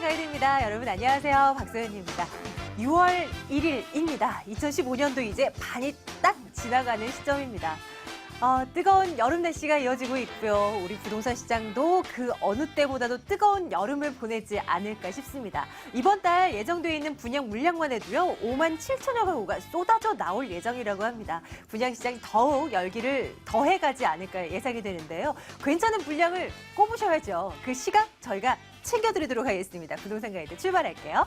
가이드입니다. 여러분 안녕하세요. 박소연입니다. 6월 1일입니다. 2015년도 이제 반이 딱 지나가는 시점입니다. 뜨거운 여름 날씨가 이어지고 있고요. 우리 부동산 시장도 그 어느 때보다도 뜨거운 여름을 보내지 않을까 싶습니다. 이번 달 예정되어 있는 분양 물량만 해도요. 5만 7천여 가구가 쏟아져 나올 예정이라고 합니다. 분양 시장이 더욱 열기를 더해가지 않을까 예상이 되는데요. 괜찮은 물량을 꼽으셔야죠. 그 시각 저희가 챙겨드리도록 하겠습니다. 부동산 가이드 출발할게요.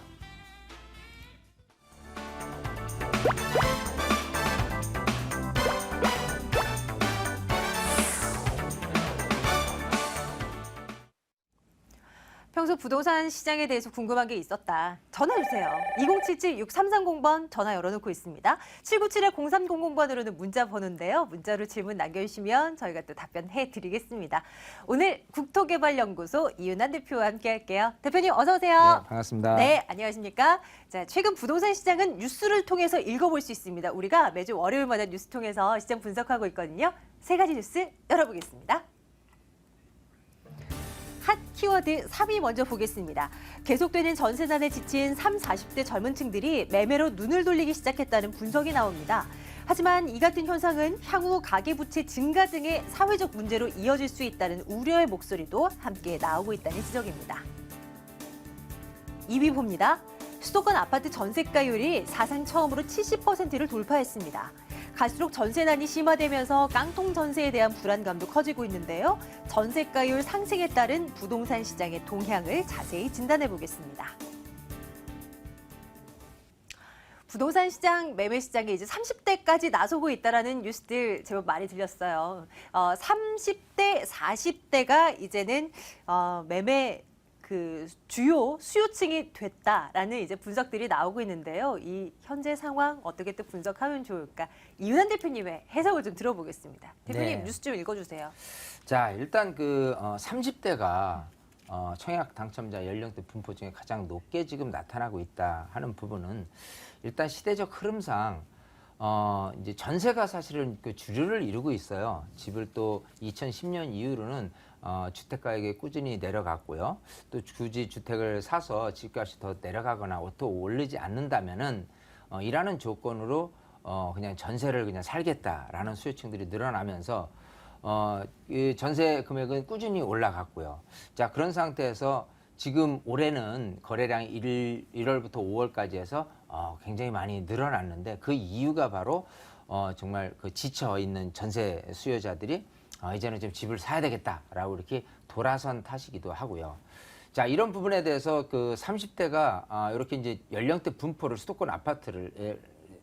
평소 부동산 시장에 대해서 궁금한 게 있었다. 전화주세요. 2077-6330번 전화 열어놓고 있습니다. 797-0300번으로는 문자 번호인데요. 문자로 질문 남겨주시면 저희가 또 답변해드리겠습니다. 오늘 국토개발연구소 이윤환 대표와 함께할게요. 대표님 어서 오세요. 네, 반갑습니다. 네, 안녕하십니까. 자, 최근 부동산 시장은 뉴스를 통해서 읽어볼 수 있습니다. 우리가 매주 월요일마다 뉴스 통해서 시장 분석하고 있거든요. 세 가지 뉴스 열어보겠습니다. 핫 키워드 3위 먼저 보겠습니다. 계속되는 전세난에 지친 30, 40대 젊은 층들이 매매로 눈을 돌리기 시작했다는 분석이 나옵니다. 하지만 이 같은 현상은 향후 가계부채 증가 등의 사회적 문제로 이어질 수 있다는 우려의 목소리도 함께 나오고 있다는 지적입니다. 2위 봅니다. 수도권 아파트 전세가율이 사상 처음으로 70%를 돌파했습니다. 갈수록 전세난이 심화되면서 깡통 전세에 대한 불안감도 커지고 있는데요. 전세가율 상승에 따른 부동산 시장의 동향을 자세히 진단해 보겠습니다. 부동산 시장, 매매 시장에 이제 30대까지 나서고 있다라는 뉴스들 제법 많이 들렸어요. 30대, 40대가 이제는 매매 주요 수요층이 됐다라는 이제 분석들이 나오고 있는데요. 이 현재 상황 어떻게 또 분석하면 좋을까? 이윤환 대표님의 해석을 좀 들어보겠습니다. 대표님 네. 뉴스 좀 읽어주세요. 자, 일단 30대가 청약 당첨자 연령대 분포 중에 가장 높게 지금 나타나고 있다 하는 부분은 일단 시대적 흐름상 이제 전세가 사실은 그 주류를 이루고 있어요. 집을 또 2010년 이후로는 주택가격이 꾸준히 내려갔고요. 또 굳이 주택을 사서 집값이 더 내려가거나 또 오르지 않는다면은 이라는 조건으로 그냥 전세를 그냥 살겠다라는 수요층들이 늘어나면서 이 전세 금액은 꾸준히 올라갔고요. 자, 그런 상태에서 지금 올해는 거래량이 1월부터 5월까지 해서 굉장히 많이 늘어났는데 그 이유가 바로 정말 그 지쳐 있는 전세 수요자들이 이제는 좀 집을 사야 되겠다라고 이렇게 돌아선 탓이기도 하고요. 자, 이런 부분에 대해서 그 30대가 이렇게 이제 연령대 분포를 수도권 아파트를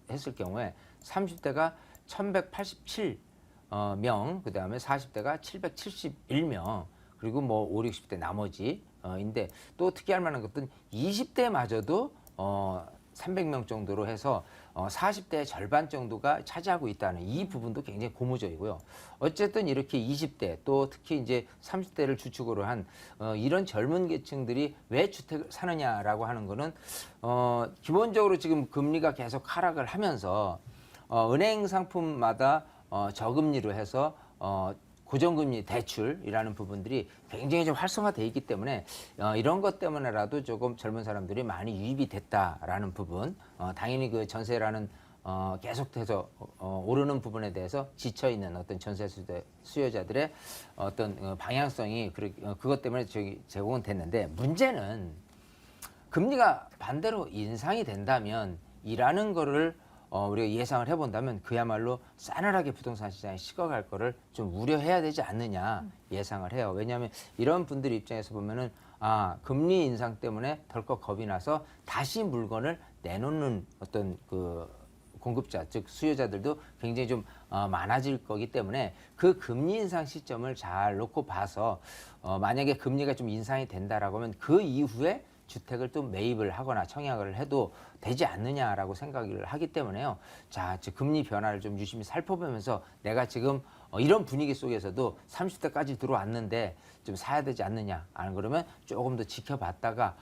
했을 경우에 30대가 1187명, 그다음에 40대가 771명, 그리고 뭐 5, 60대 나머지인데 또 특이할 만한 것은 20대마저도 300명 정도로 해서 40대의 절반 정도가 차지하고 있다는 이 부분도 굉장히 고무적이고요. 어쨌든 이렇게 20대 또 특히 이제 30대를 주축으로 한 이런 젊은 계층들이 왜 주택을 사느냐라고 하는 거는 기본적으로 지금 금리가 계속 하락을 하면서 은행 상품마다 저금리로 해서 고정금리 대출이라는 부분들이 굉장히 좀 활성화되어 있기 때문에 이런 것 때문에라도 조금 젊은 사람들이 많이 유입이 됐다라는 부분, 당연히 그 전세라는 계속해서 오르는 부분에 대해서 지쳐 있는 어떤 전세 수요자들의 어떤 방향성이 그것 때문에 제공은 됐는데, 문제는 금리가 반대로 인상이 된다면 이라는 거를 우리가 예상을 해본다면 그야말로 싸늘하게 부동산 시장이 식어갈 거를 좀 우려해야 되지 않느냐 예상을 해요. 왜냐하면 이런 분들 입장에서 보면은 금리 인상 때문에 덜컥 겁이 나서 다시 물건을 내놓는 어떤 그 공급자, 즉 수요자들도 굉장히 좀 많아질 거기 때문에 그 금리 인상 시점을 잘 놓고 봐서 만약에 금리가 좀 인상이 된다라고 하면 그 이후에 주택을 또 매입을 하거나 청약을 해도 되지 않느냐라고 생각을 하기 때문에요. 자, 금리 변화를 좀 유심히 살펴보면서 내가 지금 이런 분위기 속에서도 30대까지 들어왔는데 좀 사야 되지 않느냐 안 그러면 조금 더 지켜봤다가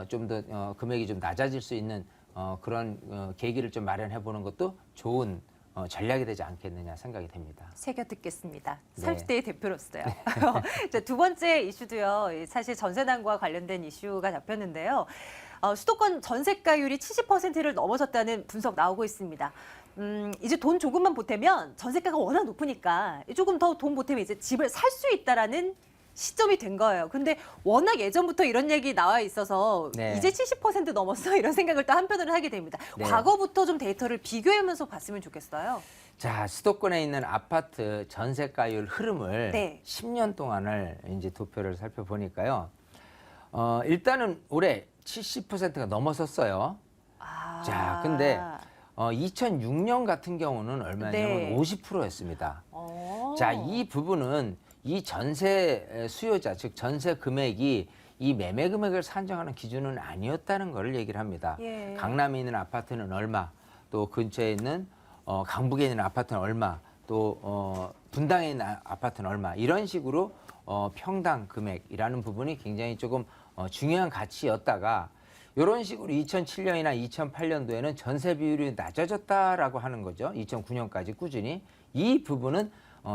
좀 더 금액이 좀 낮아질 수 있는 그런 계기를 좀 마련해 보는 것도 좋은 전략이 되지 않겠느냐 생각이 됩니다. 새겨 듣겠습니다. 네. 30대의 대표로서요. 자, 두 번째 이슈도요. 사실 전세난과 관련된 이슈가 잡혔는데요. 수도권 전세가율이 70%를 넘어섰다는 분석 나오고 있습니다. 이제 돈 조금만 보태면 전세가가 워낙 높으니까 조금 더 돈 보태면 이제 집을 살 수 있다라는 시점이 된 거예요. 근데 워낙 예전부터 이런 얘기 나와 있어서 네. 이제 70% 넘었어 이런 생각을 또 한편으로 하게 됩니다. 네. 과거부터 좀 데이터를 비교하면서 봤으면 좋겠어요. 자, 수도권에 있는 아파트 전세가율 흐름을 네. 10년 동안을 이제 도표를 살펴보니까요. 일단은 올해 70%가 넘어섰어요. 아. 자, 근데 2006년 같은 경우는 얼마냐면 네. 50%였습니다. 어. 자, 이 부분은 이 전세 수요자, 즉 전세 금액이 이 매매 금액을 산정하는 기준은 아니었다는 것을 얘기를 합니다. 예. 강남에 있는 아파트는 얼마, 또 근처에 있는 강북에 있는 아파트는 얼마, 또 분당에 있는 아파트는 얼마, 이런 식으로 평당 금액이라는 부분이 굉장히 조금 중요한 가치였다가 이런 식으로 2007년이나 2008년도에는 전세 비율이 낮아졌다라고 하는 거죠. 2009년까지 꾸준히. 이 부분은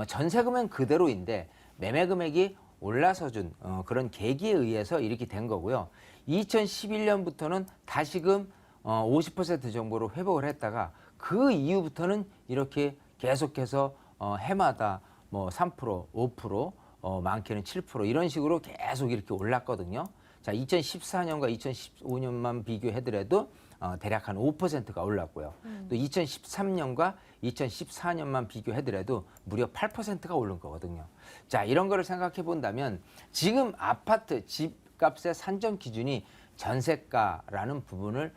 전세 금액 그대로인데 매매 금액이 올라서 준 그런 계기에 의해서 이렇게 된 거고요. 2011년부터는 다시금 50% 정도로 회복을 했다가 그 이후부터는 이렇게 계속해서 해마다 뭐 3%, 5%, 많게는 7% 이런 식으로 계속 이렇게 올랐거든요. 자, 2014년과 2015년만 비교해더라도 대략 한 5%가 올랐고요. 또 2013년과 2014년만 비교해더라도 무려 8%가 오른 거거든요. 자, 이런 거를 생각해 본다면 지금 아파트 집값의 산정 기준이 전세가라는 부분을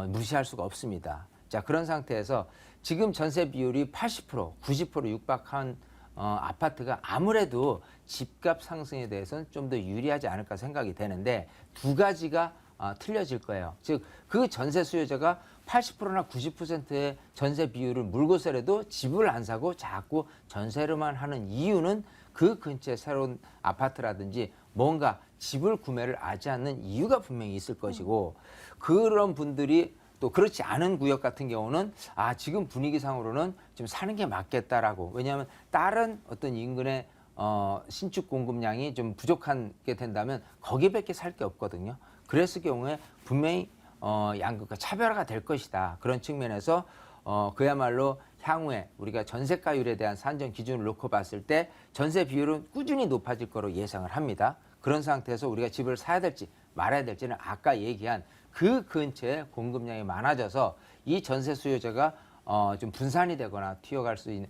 무시할 수가 없습니다. 자, 그런 상태에서 지금 전세 비율이 80%, 90% 육박한 아파트가 아무래도 집값 상승에 대해서는 좀 더 유리하지 않을까 생각이 되는데 두 가지가 틀려질 거예요. 즉, 그 전세 수요자가 80%나 90%의 전세 비율을 물고서라도 집을 안 사고 자꾸 전세로만 하는 이유는 그 근처에 새로운 아파트라든지 뭔가 집을 구매를 하지 않는 이유가 분명히 있을 것이고 그런 분들이 또 그렇지 않은 구역 같은 경우는 지금 분위기상으로는 좀 사는 게 맞겠다라고. 왜냐하면 다른 어떤 인근의 신축 공급량이 좀 부족하게 된다면 거기밖에 살 게 없거든요. 그랬을 경우에 분명히 양극화 차별화가 될 것이다. 그런 측면에서 그야말로 향후에 우리가 전세가율에 대한 산정 기준을 놓고 봤을 때 전세 비율은 꾸준히 높아질 거로 예상을 합니다. 그런 상태에서 우리가 집을 사야 될지 말아야 될지는 아까 얘기한 그 근처에 공급량이 많아져서 이 전세 수요자가 좀 분산이 되거나 튀어갈 수 있는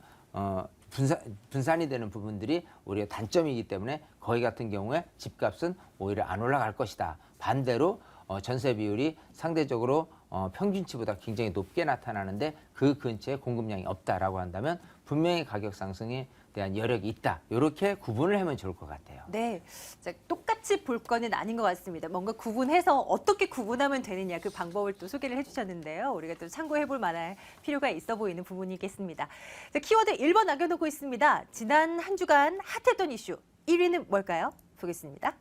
분산이 되는 부분들이 오히려 단점이기 때문에 거기 같은 경우에 집값은 오히려 안 올라갈 것이다. 반대로 전세 비율이 상대적으로 평균치보다 굉장히 높게 나타나는데 그 근처에 공급량이 없다라고 한다면 분명히 가격 상승에 대한 여력이 있다. 이렇게 구분을 하면 좋을 것 같아요. 네, 자, 똑같이 볼 거는 아닌 것 같습니다. 뭔가 구분해서 어떻게 구분하면 되느냐 그 방법을 또 소개를 해주셨는데요. 우리가 또 참고해볼 만한 필요가 있어 보이는 부분이겠습니다. 자, 키워드 1번 남겨놓고 있습니다. 지난 한 주간 핫했던 이슈 1위는 뭘까요? 보겠습니다.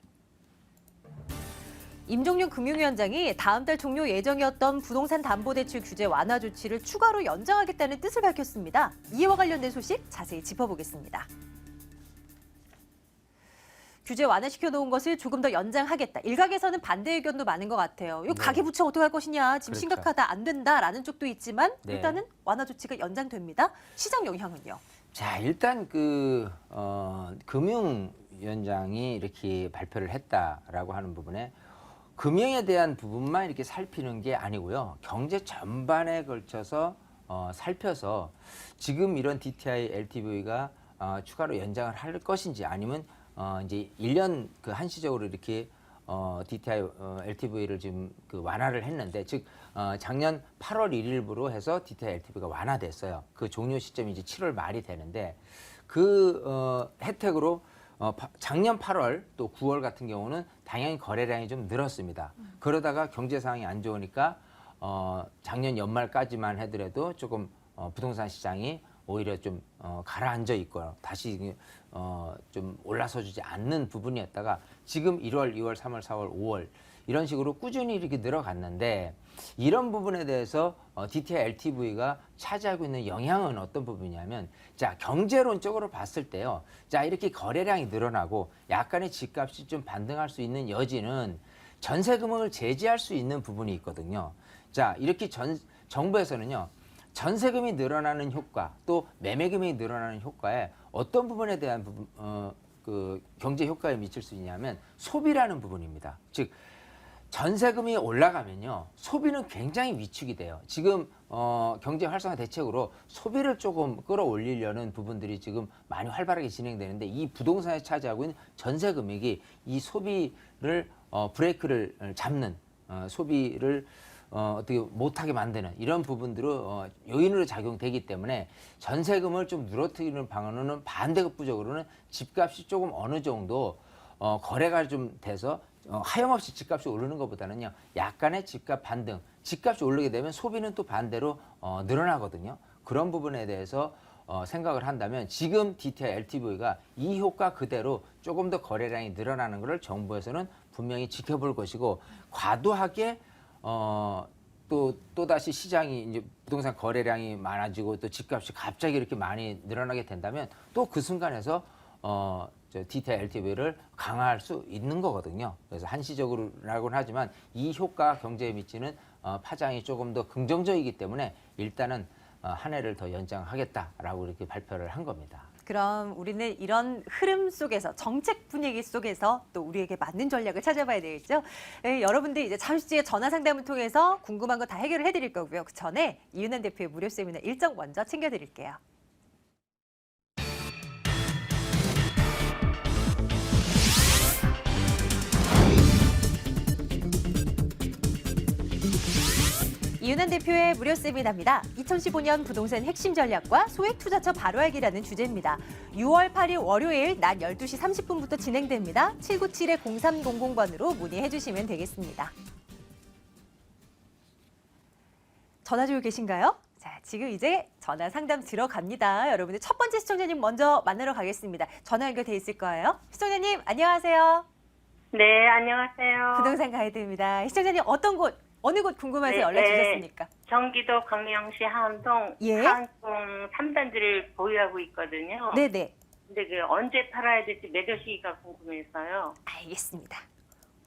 임종윤 금융위원장이 다음 달 종료 예정이었던 부동산 담보대출 규제 완화 조치를 추가로 연장하겠다는 뜻을 밝혔습니다. 이와 관련된 소식 자세히 짚어보겠습니다. 규제 완화시켜 놓은 것을 조금 더 연장하겠다. 일각에서는 반대 의견도 많은 것 같아요. 이거 네. 가계부채 어떻게 할 것이냐. 지금 그렇죠. 심각하다, 안 된다라는 쪽도 있지만 네. 일단은 완화 조치가 연장됩니다. 시장 영향은요? 자, 일단 금융위원장이 이렇게 발표를 했다라고 하는 부분에 금융에 대한 부분만 이렇게 살피는 게 아니고요. 경제 전반에 걸쳐서 살펴서 지금 이런 DTI, LTV가 추가로 연장을 할 것인지 아니면 이제 1년 한시적으로 이렇게 DTI, LTV를 지금 완화를 했는데 즉 작년 8월 1일부로 해서 DTI, LTV가 완화됐어요. 그 종료 시점이 이제 7월 말이 되는데 그 혜택으로 작년 8월 또 9월 같은 경우는 당연히 거래량이 좀 늘었습니다. 그러다가 경제 상황이 안 좋으니까 작년 연말까지만 하더라도 조금 부동산 시장이 오히려 좀 가라앉아 있고 다시 좀 올라서주지 않는 부분이었다가 지금 1월, 2월, 3월, 4월, 5월 이런 식으로 꾸준히 이렇게 늘어갔는데 이런 부분에 대해서 DTI LTV가 차지하고 있는 영향은 어떤 부분이냐면 자 경제론적으로 봤을 때요. 자 이렇게 거래량이 늘어나고 약간의 집값이 좀 반등할 수 있는 여지는 전세 금액을 제지할 수 있는 부분이 있거든요. 자 이렇게 정부에서는요. 전세금이 늘어나는 효과 또 매매금이 늘어나는 효과에 어떤 부분에 대한 그 경제 효과에 미칠 수 있냐면 소비라는 부분입니다. 즉 전세금이 올라가면요 소비는 굉장히 위축이 돼요. 지금 경제 활성화 대책으로 소비를 조금 끌어올리려는 부분들이 지금 많이 활발하게 진행되는데 이 부동산에 차지하고 있는 전세 금액이 이 소비를 브레이크를 잡는 소비를 어떻게 못하게 만드는 이런 부분들은 요인으로 작용되기 때문에 전세금을 좀 늘어뜨리는 방안으로는 반대급부적으로는 집값이 조금 어느 정도 거래가 좀 돼서 하염없이 집값이 오르는 것보다는요 약간의 집값 반등, 집값이 오르게 되면 소비는 또 반대로 늘어나거든요. 그런 부분에 대해서 생각을 한다면 지금 DTI LTV가 이 효과 그대로 조금 더 거래량이 늘어나는 것을 정부에서는 분명히 지켜볼 것이고 과도하게 또다시 시장이 이제 부동산 거래량이 많아지고 또 집값이 갑자기 이렇게 많이 늘어나게 된다면 또 그 순간에서 DTI LTV를 강화할 수 있는 거거든요. 그래서 한시적으로라고는 하지만 이 효과 경제에 미치는 파장이 조금 더 긍정적이기 때문에 일단은 한 해를 더 연장하겠다라고 이렇게 발표를 한 겁니다. 그럼 우리는 이런 흐름 속에서 정책 분위기 속에서 또 우리에게 맞는 전략을 찾아봐야 되겠죠. 네, 여러분들 이제 잠시 뒤에 전화 상담을 통해서 궁금한 거 다 해결을 해드릴 거고요. 그 전에 이윤환 대표의 무료 세미나 일정 먼저 챙겨드릴게요. 이윤환 대표의 무료 세미나입니다. 2015년 부동산 핵심 전략과 소액 투자처 바로 알기라는 주제입니다. 6월 8일 월요일 낮 12시 30분부터 진행됩니다. 797-0300번으로 문의해 주시면 되겠습니다. 전화 주고 계신가요? 자, 지금 이제 전화 상담 들어갑니다. 여러분들 첫 번째 시청자님 먼저 만나러 가겠습니다. 전화 연결돼 있을 거예요. 시청자님 안녕하세요. 네, 안녕하세요. 부동산 가이드입니다. 시청자님 어느 곳 궁금해서 연락 주셨습니까? 경기도 광명시 하암동 예. 하암동 3단지를 보유하고 있거든요. 네네. 근데 그 언제 팔아야 될지 매도 시기가 궁금해서요. 알겠습니다.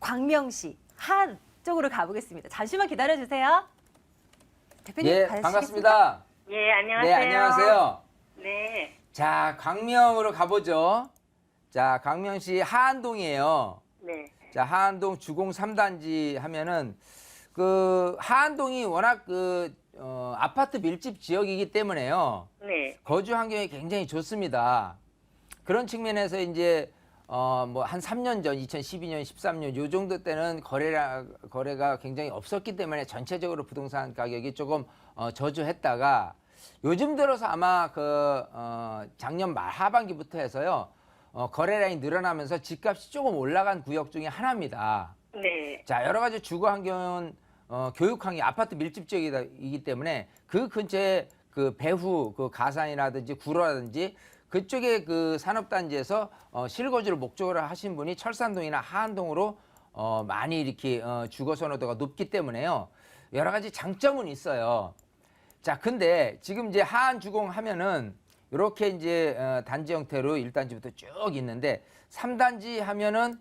광명시 한 쪽으로 가보겠습니다. 잠시만 기다려주세요. 대표님 예, 받으시겠습니까? 반갑습니다. 예, 안녕하세요. 네, 안녕하세요. 네, 자, 광명으로 가보죠. 자, 광명시 하안동이에요. 네, 자, 하안동 주공 3단지 하면은 그 하안동이 워낙 아파트 밀집 지역이기 때문에요. 네, 거주 환경이 굉장히 좋습니다. 그런 측면에서 이제 뭐 한 3년 전 2012년, 13년 요 정도 때는 거래가 굉장히 없었기 때문에 전체적으로 부동산 가격이 조금 저조했다가 요즘 들어서 아마 작년 말 하반기부터 해서요. 거래량이 늘어나면서 집값이 조금 올라간 구역 중에 하나입니다. 네, 자, 여러 가지 주거 환경은 교육 환경, 아파트 밀집 지역이기 때문에 그 근처에 그 배후, 그 가산이라든지 구로라든지 그쪽에 그 산업단지에서 실거주를 목적으로 하신 분이 철산동이나 하안동으로 많이 이렇게 주거 선호도가 높기 때문에요. 여러 가지 장점은 있어요. 자, 근데 지금 이제 하안 주공 하면은 이렇게 이제 단지 형태로 1단지부터 쭉 있는데 3단지 하면은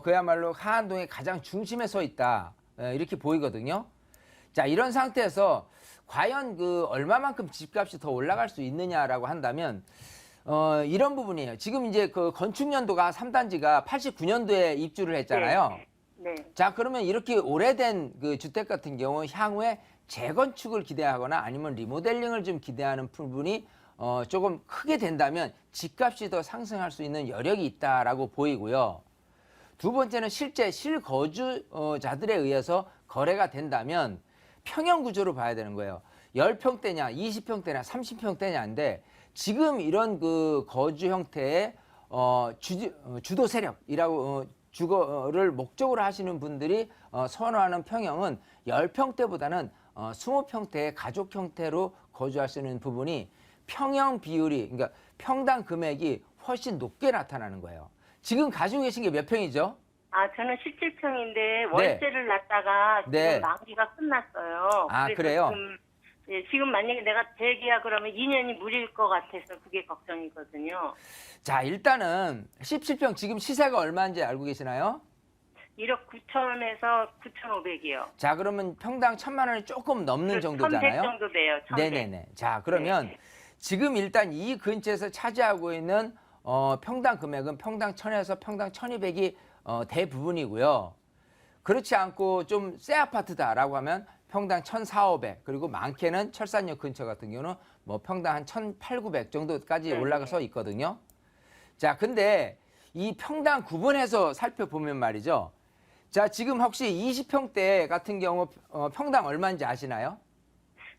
그야말로 하안동의 가장 중심에 서 있다. 이렇게 보이거든요. 자, 이런 상태에서 과연 그 얼마만큼 집값이 더 올라갈 수 있느냐라고 한다면 이런 부분이에요. 지금 이제 그 건축 연도가 3단지가 89년도에 입주를 했잖아요. 네, 자, 그러면 이렇게 오래된 그 주택 같은 경우 향후에 재건축을 기대하거나 아니면 리모델링을 좀 기대하는 부분이 조금 크게 된다면 집값이 더 상승할 수 있는 여력이 있다라고 보이고요. 두 번째는 실제 실거주자들에 의해서 거래가 된다면 평형 구조로 봐야 되는 거예요. 10평대냐, 20평대냐, 30평대냐인데 지금 이런 그 거주 형태의 주도 세력이라고 주거를 목적으로 하시는 분들이 선호하는 평형은 10평대보다는 20평대의 가족 형태로 거주하시는 부분이 평형 비율이 그러니까 평당 금액이 훨씬 높게 나타나는 거예요. 지금 가지고 계신 게 몇 평이죠? 저는 17평인데 월세를 놨다가 지금 네. 만기가 끝났어요. 아, 그래서 그래요? 지금 만약에 내가 재계약을 하면 2년이 무리일 것 같아서 그게 걱정이거든요. 자, 일단은 17평 지금 시세가 얼마인지 알고 계시나요? 1억 9천에서 9,500이요. 자, 그러면 평당 1,000만 원이 조금 넘는 1,100 정도잖아요. 정도 돼요. 1,100. 네네네. 자, 그러면 네. 지금 일단 이 근처에서 차지하고 있는 평당 금액은 평당 1,000에서 평당 1,200이 대부분이고요. 그렇지 않고 좀 새 아파트다라고 하면 평당 1,400, 그리고 많게는 철산역 근처 같은 경우는 뭐 평당 한 1,800, 900 정도까지 네. 올라가서 있거든요. 자, 근데 이 평당 구분해서 살펴보면 말이죠. 자, 지금 혹시 20평대 같은 경우 평당 얼마인지 아시나요?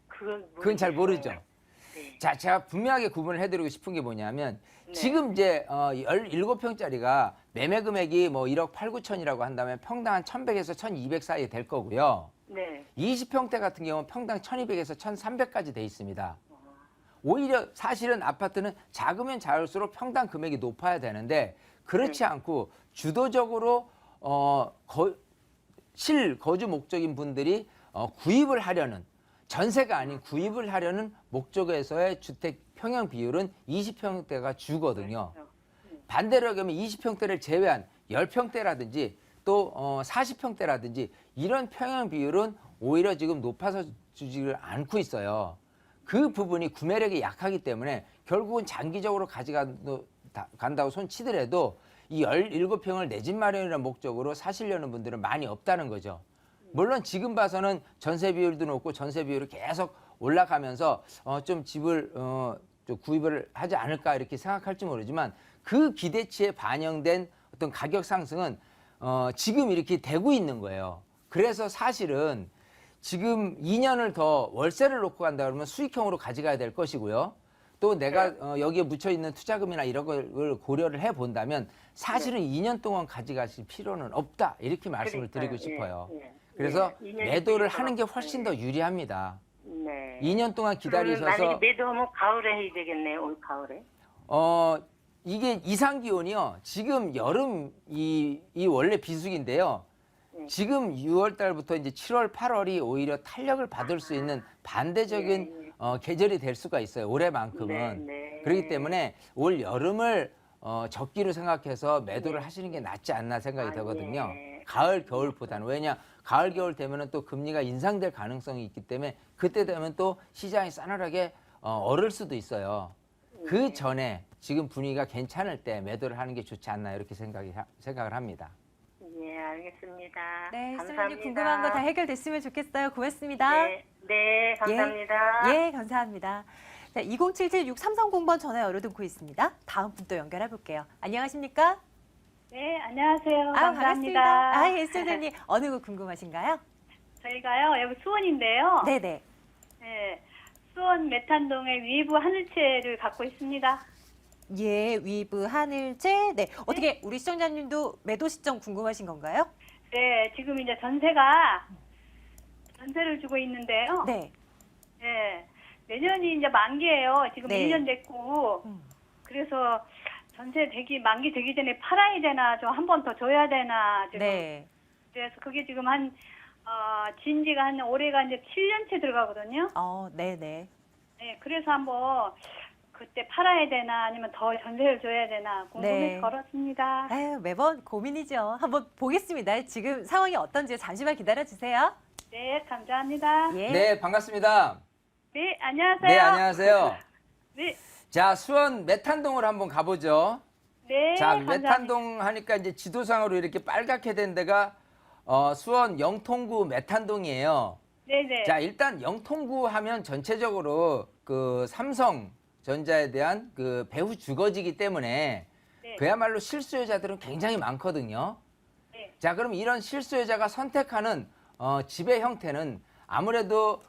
그건 잘 모르죠. 네. 자, 제가 분명하게 구분을 해드리고 싶은 게 뭐냐면 네. 지금 이제 17평짜리가 매매 금액이 뭐 1억 8, 9천이라고 한다면 평당 한 1,100에서 1,200 사이에 될 거고요. 네. 20평대 같은 경우는 평당 1,200에서 1,300까지 돼 있습니다. 오히려 사실은 아파트는 작으면 작을수록 평당 금액이 높아야 되는데 그렇지 않고 주도적으로 실거주 목적인 분들이 구입을 하려는, 전세가 아닌 구입을 하려는 목적에서의 주택 평형 비율은 20평대가 주거든요. 반대로 하면 20평대를 제외한 10평대라든지 또 40평대라든지 이런 평형 비율은 오히려 지금 높아서 주지를 않고 있어요. 그 부분이 구매력이 약하기 때문에 결국은 장기적으로 가져간다고 손치더라도 이 17평을 내 집 마련이라는 목적으로 사시려는 분들은 많이 없다는 거죠. 물론 지금 봐서는 전세 비율도 높고 전세 비율이 계속 올라가면서 좀 집을 좀 구입을 하지 않을까 이렇게 생각할지 모르지만 그 기대치에 반영된 어떤 가격 상승은 지금 이렇게 되고 있는 거예요. 그래서 사실은 지금 2년을 더 월세를 놓고 간다 그러면 수익형으로 가져가야 될 것이고요. 또 내가 여기에 묻혀 있는 투자금이나 이런 걸 고려를 해 본다면 사실은 2년 동안 가져가실 필요는 없다 이렇게 말씀을 드리고 싶어요. 그래서 매도를 하는 게 훨씬 더 유리합니다. 네. 2년 동안 기다리셔서 만약에 매도하면 가을에 해야 되겠네요. 올 가을에. 이게 이상 기온이요. 지금 여름이 원래 비수기인데요. 지금 6월 달부터 이제 7월, 8월이 오히려 탄력을 받을 수 있는 반대적인 계절이 될 수가 있어요. 올해만큼은. 네. 그렇기 때문에 올 여름을 적기로 생각해서 매도를 하시는 게 낫지 않나 생각이 되거든요. 예. 가을, 겨울보다는. 왜냐? 가을, 겨울 되면은 또 금리가 인상될 가능성이 있기 때문에 그때 되면 또 시장이 싸늘하게 오를 수도 있어요. 그 전에 지금 분위기가 괜찮을 때 매도를 하는 게 좋지 않나 이렇게 생각을 합니다. 예, 알겠습니다. 네, 감사합니다. 시청자님 궁금한 거 다 해결됐으면 좋겠어요. 고맙습니다. 네, 감사합니다. 예, 감사합니다. 자, 2077-6330번 전화 열어두고 있습니다. 다음 분 또 연결해 볼게요. 안녕하십니까? 네, 안녕하세요. 반갑습니다. 감사합니다. 예, 소장님 어느 거 궁금하신가요? 저희가요, 여기 수원인데요. 네네. 네, 수원 메탄동의 위브 하늘채를 갖고 있습니다. 예, 위브 하늘채. 네, 어떻게 우리 시청자님도 매도 시점 궁금하신 건가요? 네, 지금 이제 전세를 주고 있는데요. 네. 네, 내년이 이제 만기예요. 지금 네. 1년 됐고, 음. 그래서 만기 되기 전에 팔아야 되나, 좀 한 번 더 줘야 되나, 지금. 네. 그래서 그게 지금 진지가 올해가 이제 7년째 들어가거든요. 네네. 네, 그래서 한번 그때 팔아야 되나 아니면 더 전세를 줘야 되나 궁금해서 네. 걸었습니다. 아유, 매번 고민이죠. 한번 보겠습니다. 지금 상황이 어떤지 잠시만 기다려 주세요. 네, 감사합니다. 예. 네, 반갑습니다. 네, 안녕하세요. 네, 안녕하세요. 네, 자, 수원 메탄동을 한번 가보죠. 네, 자, 감사합니다. 메탄동 하니까 이제 지도상으로 이렇게 빨갛게 된 데가 수원 영통구 메탄동이에요. 네네. 자, 일단 영통구 하면 전체적으로 그 삼성전자에 대한 그 배후 주거지기 때문에 네. 그야말로 실수요자들은 굉장히 많거든요. 네. 자, 그럼 이런 실수요자가 선택하는 집의 형태는 아무래도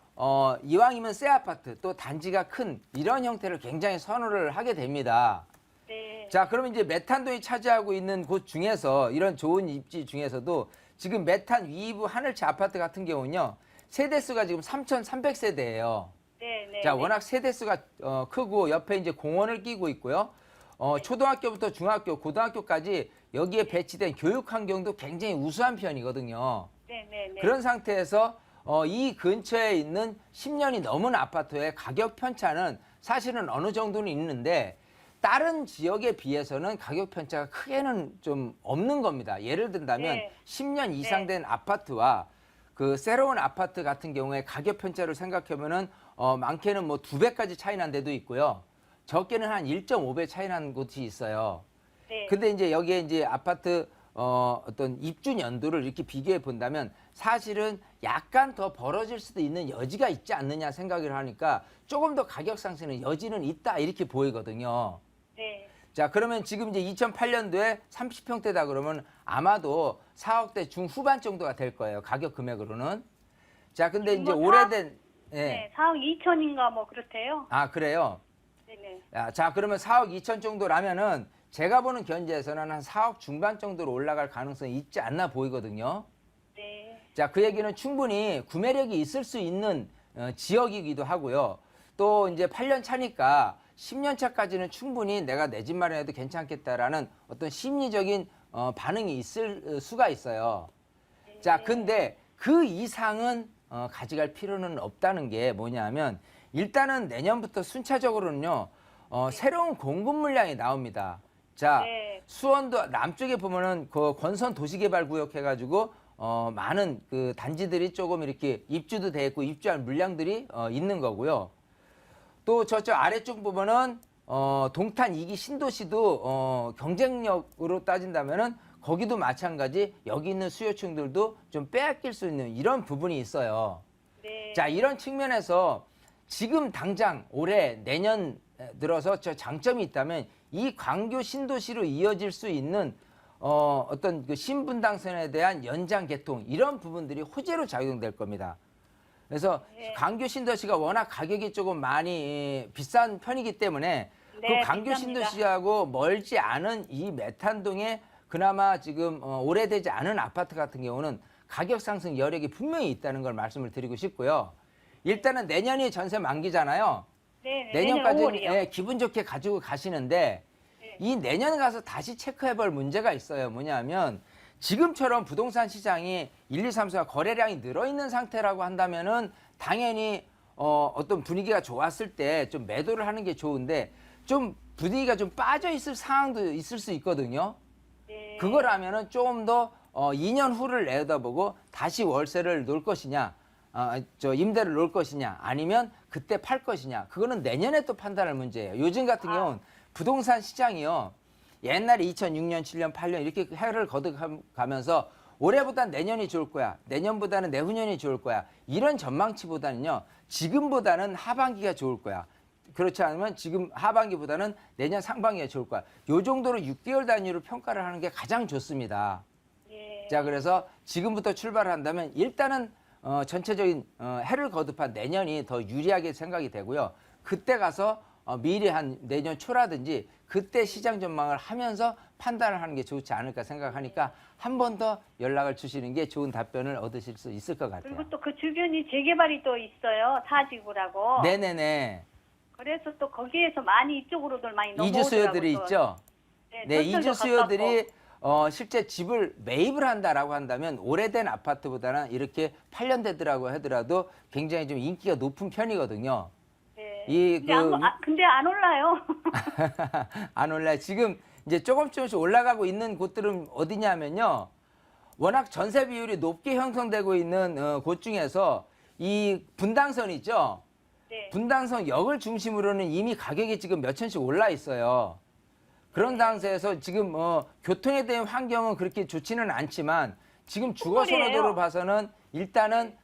이왕이면 새 아파트 또 단지가 큰 이런 형태를 굉장히 선호를 하게 됩니다. 네. 자, 그러면 이제 메탄동이 차지하고 있는 곳 중에서 이런 좋은 입지 중에서도 지금 메탄 위브 하늘채 아파트 같은 경우는요. 세대수가 지금 3,300세대예요. 네, 네. 자, 네. 워낙 세대수가 크고 옆에 이제 공원을 끼고 있고요. 초등학교부터 중학교, 고등학교까지 여기에 배치된 교육 환경도 굉장히 우수한 편이거든요. 네, 네, 네. 그런 상태에서 이 근처에 있는 10년이 넘은 아파트의 가격 편차는 사실은 어느 정도는 있는데 다른 지역에 비해서는 가격 편차가 크게는 좀 없는 겁니다. 예를 든다면 네. 10년 이상 된 아파트와 그 새로운 아파트 같은 경우에 가격 편차를 생각하면은 많게는 뭐 2배까지 차이 난 데도 있고요. 적게는 한 1.5배 차이 난 곳이 있어요. 네. 근데 이제 여기에 이제 아파트 어떤 입주 연도를 이렇게 비교해 본다면 사실은 약간 더 벌어질 수도 있는 여지가 있지 않느냐 생각을 하니까 조금 더 가격 상승의 여지는 있다 이렇게 보이거든요. 네. 자, 그러면 지금 이제 2008년도에 30평대다 그러면 아마도 4억대 중후반 정도가 될 거예요. 가격 금액으로는. 자, 근데 이제 뭐 오래된 네. 4억 2천인가 뭐 그렇대요. 아, 그래요? 네, 네. 자, 그러면 4억 2천 정도라면은 제가 보는 견제에서는 한 4억 중반 정도로 올라갈 가능성이 있지 않나 보이거든요. 네. 자, 그 얘기는 충분히 구매력이 있을 수 있는 지역이기도 하고요. 또 이제 8년 차니까 10년 차까지는 충분히 내가 내 집 마련해도 괜찮겠다라는 어떤 심리적인 반응이 있을 수가 있어요. 자, 근데 그 이상은 가져갈 필요는 없다는 게 뭐냐면 일단은 내년부터 순차적으로는요. 새로운 공급 물량이 나옵니다. 자, 네. 수원도 남쪽에 보면은 그 권선 도시개발구역 해가지고 많은 그 단지들이 조금 이렇게 입주도 돼 있고 입주할 물량들이 있는 거고요. 또 저쪽 아래쪽 보면은 동탄 2기 신도시도 경쟁력으로 따진다면은 거기도 마찬가지 여기 있는 수요층들도 좀 빼앗길 수 있는 이런 부분이 있어요. 네. 자, 이런 측면에서 지금 당장 올해 내년 들어서 저 장점이 있다면 이 광교 신도시로 이어질 수 있는 어떤 그 신분당선에 대한 연장 개통 이런 부분들이 호재로 작용될 겁니다. 그래서 네. 광교 신도시가 워낙 가격이 조금 많이 비싼 편이기 때문에 네, 그 광교 비쌉니다. 신도시하고 멀지 않은 이 메탄동에 그나마 지금 오래되지 않은 아파트 같은 경우는 가격 상승 여력이 분명히 있다는 걸 말씀을 드리고 싶고요. 일단은 내년이 전세 만기잖아요. 네, 네. 내년까지는 5월이요. 예, 기분 좋게 가지고 가시는데 네. 이 내년 가서 다시 체크해볼 문제가 있어요. 뭐냐면 지금처럼 부동산 시장이 1, 2, 3, 4 거래량이 늘어있는 상태라고 한다면은 당연히 어떤 분위기가 좋았을 때 좀 매도를 하는 게 좋은데 좀 분위기가 좀 빠져 있을 상황도 있을 수 있거든요. 네. 그거라면은 조금 더 2년 후를 내다보고 다시 월세를 놓을 것이냐, 임대를 놓을 것이냐, 아니면 그때 팔 것이냐. 그거는 내년에 또 판단할 문제예요. 요즘 같은 경우는 부동산 시장이요. 옛날에 2006년, 7년, 8년 이렇게 해를 거듭가면서 올해보다 내년이 좋을 거야. 내년보다는 내후년이 좋을 거야. 이런 전망치보다는요. 지금보다는 하반기가 좋을 거야. 그렇지 않으면 지금 하반기보다는 내년 상반기가 좋을 거야. 요 정도로 6개월 단위로 평가를 하는 게 가장 좋습니다. 예. 자, 그래서 지금부터 출발을 한다면 일단은 전체적인 해를 거듭한 내년이 더 유리하게 생각이 되고요. 그때 가서 미리 한 내년 초라든지 그때 시장 전망을 하면서 판단을 하는 게 좋지 않을까 생각하니까 한 번 더 연락을 주시는 게 좋은 답변을 얻으실 수 있을 것 같아요. 그리고 또 그 주변이 재개발이 또 있어요. 사지구라고. 네네네. 그래서 또 거기에서 많이 이쪽으로들 많이 넘어오더라고요. 이주 수요들이 또. 있죠. 네, 저쪽도 이주 수요들이 가깝고. 실제 집을 매입을 한다라고 한다면 오래된 아파트보다는 이렇게 8년 되더라고 하더라도 굉장히 좀 인기가 높은 편이거든요. 네. 이 근데 안 올라요. 안 올라요. 지금 이제 조금씩 올라가고 있는 곳들은 어디냐면요. 워낙 전세 비율이 높게 형성되고 있는 곳 중에서 이 분당선 있죠. 네. 분당선 역을 중심으로는 이미 가격이 지금 몇 천씩 올라 있어요. 그런 당시에서 지금 교통에 대한 환경은 그렇게 좋지는 않지만 지금 주거 선호도로 봐서는 일단은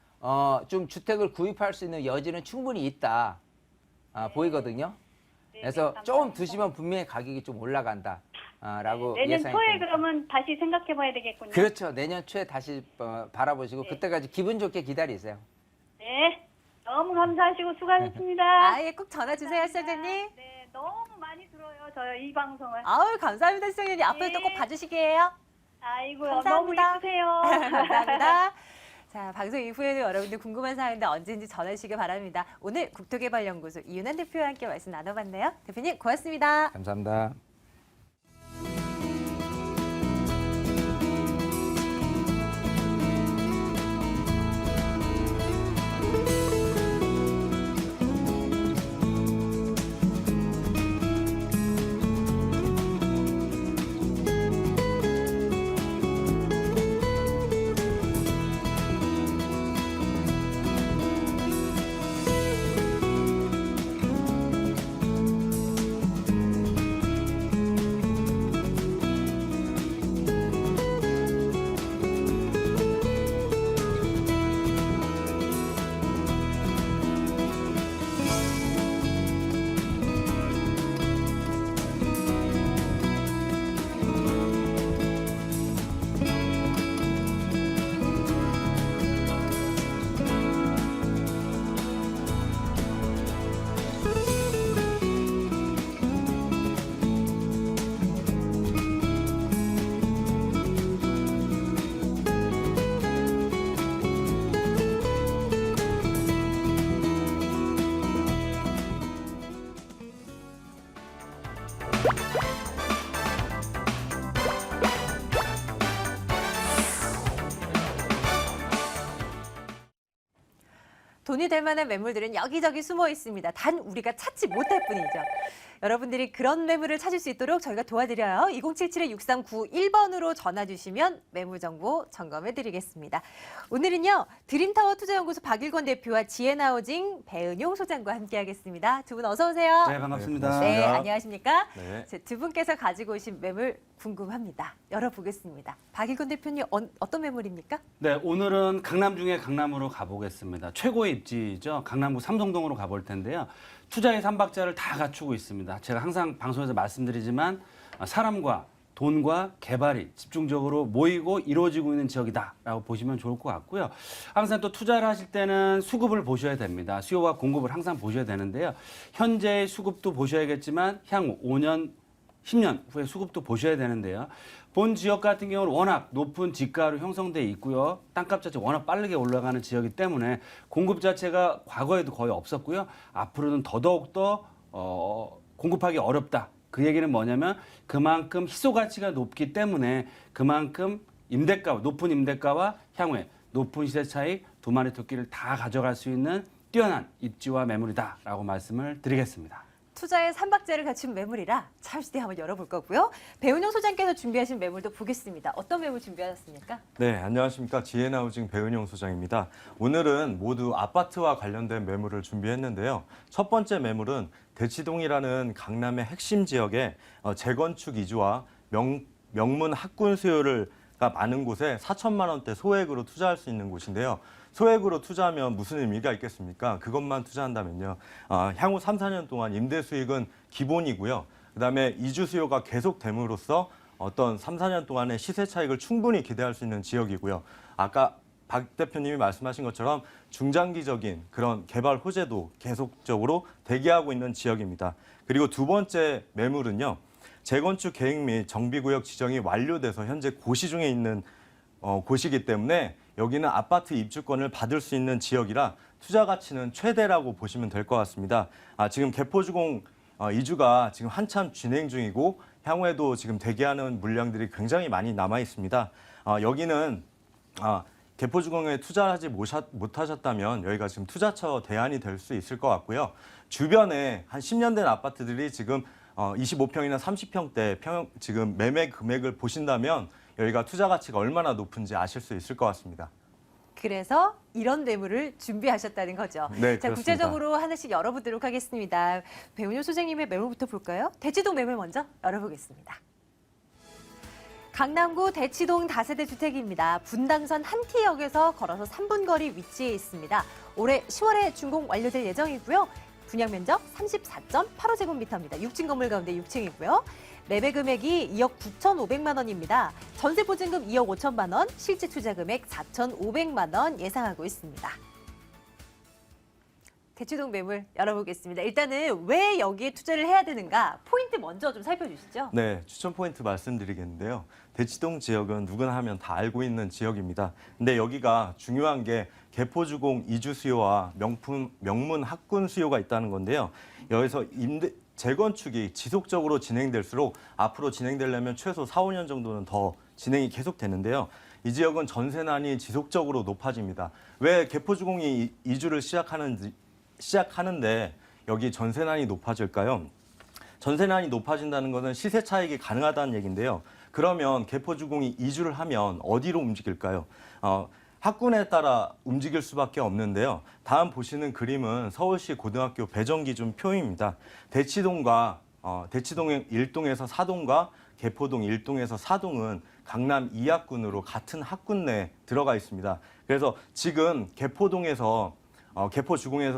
좀 주택을 구입할 수 있는 여지는 충분히 있다 보이거든요. 네, 그래서 네, 조금 감사합니다. 두시면 분명히 가격이 좀 올라간다라고 내년 예상이 초에 됩니다. 그러면 다시 생각해봐야 되겠군요. 그렇죠. 내년 초에 다시 바라보시고 네. 그때까지 기분 좋게 기다리세요. 네. 너무 감사하시고 수고하셨습니다. 아예 꼭 전화 주세요, 시청자님. 네, 너무 많이 들어요. 저 이 방송을. 아우 감사합니다, 시청자님. 앞으로도 네. 꼭 봐주시게요. 아이고 감사합니다. 너무 이쁘세요. 감사합니다. 자, 방송 이후에도 여러분들 궁금한 사항인데 언제든지 전화 주시기 바랍니다. 오늘 국토개발연구소 이윤환 대표와 함께 말씀 나눠봤네요. 대표님 고맙습니다. 감사합니다. 돈이 될 만한 매물들은 여기저기 숨어 있습니다. 단 우리가 찾지 못할 뿐이죠. 여러분들이 그런 매물을 찾을 수 있도록 저희가 도와드려요. 2077-6391번으로 전화 주시면 매물 정보 점검해 드리겠습니다. 오늘은요. 드림타워 투자연구소 박일권 대표와 지혜나우징 배은용 소장과 함께하겠습니다. 두 분 어서 오세요. 네, 반갑습니다. 네, 안녕하십니까? 네. 두 분께서 가지고 오신 매물 궁금합니다. 열어보겠습니다. 박일권 대표님 어떤 매물입니까? 네, 오늘은 강남 중에 강남으로 가보겠습니다. 최고의 입지죠. 강남구 삼성동으로 가볼 텐데요. 투자의 삼박자를 다 갖추고 있습니다. 제가 항상 방송에서 말씀드리지만 사람과 돈과 개발이 집중적으로 모이고 이루어지고 있는 지역이다라고 보시면 좋을 것 같고요. 항상 또 투자를 하실 때는 수급을 보셔야 됩니다. 수요와 공급을 항상 보셔야 되는데요. 현재의 수급도 보셔야겠지만 향후 5년, 10년 후에 수급도 보셔야 되는데요. 본 지역 같은 경우는 워낙 높은 지가로 형성돼 있고요. 땅값 자체가 워낙 빠르게 올라가는 지역이기 때문에 공급 자체가 과거에도 거의 없었고요. 앞으로는 더더욱더 공급하기 어렵다. 그 얘기는 뭐냐면 그만큼 희소 가치가 높기 때문에 그만큼 높은 임대가와 향후에 높은 시세 차익 두 마리 토끼를 다 가져갈 수 있는 뛰어난 입지와 매물이다라고 말씀을 드리겠습니다. 투자의 삼박자를 갖춘 매물이라 잠시 뒤에 한번 열어볼 거고요. 배은용 소장께서 준비하신 매물도 보겠습니다. 어떤 매물 준비하셨습니까? 네, 안녕하십니까. 지혜나우징 배은용 소장입니다. 오늘은 모두 아파트와 관련된 매물을 준비했는데요. 첫 번째 매물은 대치동이라는 강남의 핵심 지역에 재건축 이주와 명문 학군 수요가 많은 곳에 4천만 원대 소액으로 투자할 수 있는 곳인데요. 소액으로 투자하면 무슨 의미가 있겠습니까? 그것만 투자한다면요. 향후 3, 4년 동안 임대 수익은 기본이고요. 그다음에 이주 수요가 계속됨으로써 어떤 3, 4년 동안의 시세 차익을 충분히 기대할 수 있는 지역이고요. 아까 박 대표님이 말씀하신 것처럼 중장기적인 그런 개발 호재도 계속적으로 대기하고 있는 지역입니다. 그리고 두 번째 매물은요. 재건축 계획 및 정비구역 지정이 완료돼서 현재 고시 중에 있는 곳이기 때문에 여기는 아파트 입주권을 받을 수 있는 지역이라 투자 가치는 최대라고 보시면 될 것 같습니다. 지금 개포주공 이주가 지금 한참 진행 중이고 향후에도 지금 대기하는 물량들이 굉장히 많이 남아 있습니다. 여기는 개포주공에 투자하지 못하셨다면 여기가 지금 투자처 대안이 될 수 있을 것 같고요. 주변에 한 10년 된 아파트들이 지금 25평이나 30평대 지금 매매 금액을 보신다면 여기가 투자 가치가 얼마나 높은지 아실 수 있을 것 같습니다. 그래서 이런 매물을 준비하셨다는 거죠. 네, 자, 그렇습니다. 구체적으로 하나씩 열어보도록 하겠습니다. 배은용 소장님의 매물부터 볼까요? 대치동 매물 먼저 열어보겠습니다. 강남구 대치동 다세대 주택입니다. 분당선 한티역에서 걸어서 3분 거리 위치해 있습니다. 올해 10월에 준공 완료될 예정이고요. 분양 면적 34.85제곱미터입니다. 6층 건물 가운데 6층이고요. 매매 금액이 2억 9,500만 원입니다. 전세 보증금 2억 5천만 원, 실제 투자 금액 4,500만 원 예상하고 있습니다. 대치동 매물 열어보겠습니다. 일단은 왜 여기에 투자를 해야 되는가 포인트 먼저 좀 살펴주시죠. 네, 추천 포인트 말씀드리겠는데요. 대치동 지역은 누구나 하면 다 알고 있는 지역입니다. 근데 여기가 중요한 게 개포주공 이주 수요와 명문 학군 수요가 있다는 건데요. 여기서 재건축이 지속적으로 진행될수록 앞으로 진행되려면 최소 4, 5년 정도는 더 진행이 계속되는데요. 이 지역은 전세난이 지속적으로 높아집니다. 왜 개포주공이 이주를 시작하는데 여기 전세난이 높아질까요? 전세난이 높아진다는 것은 시세 차익이 가능하다는 얘기인데요. 그러면 개포주공이 이주를 하면 어디로 움직일까요? 학군에 따라 움직일 수밖에 없는데요. 다음 보시는 그림은 서울시 고등학교 배정기준 표입니다. 대치동 1동에서 4동과 개포동 1동에서 4동은 강남 2학군으로 같은 학군 내에 들어가 있습니다. 그래서 지금 개포주공에서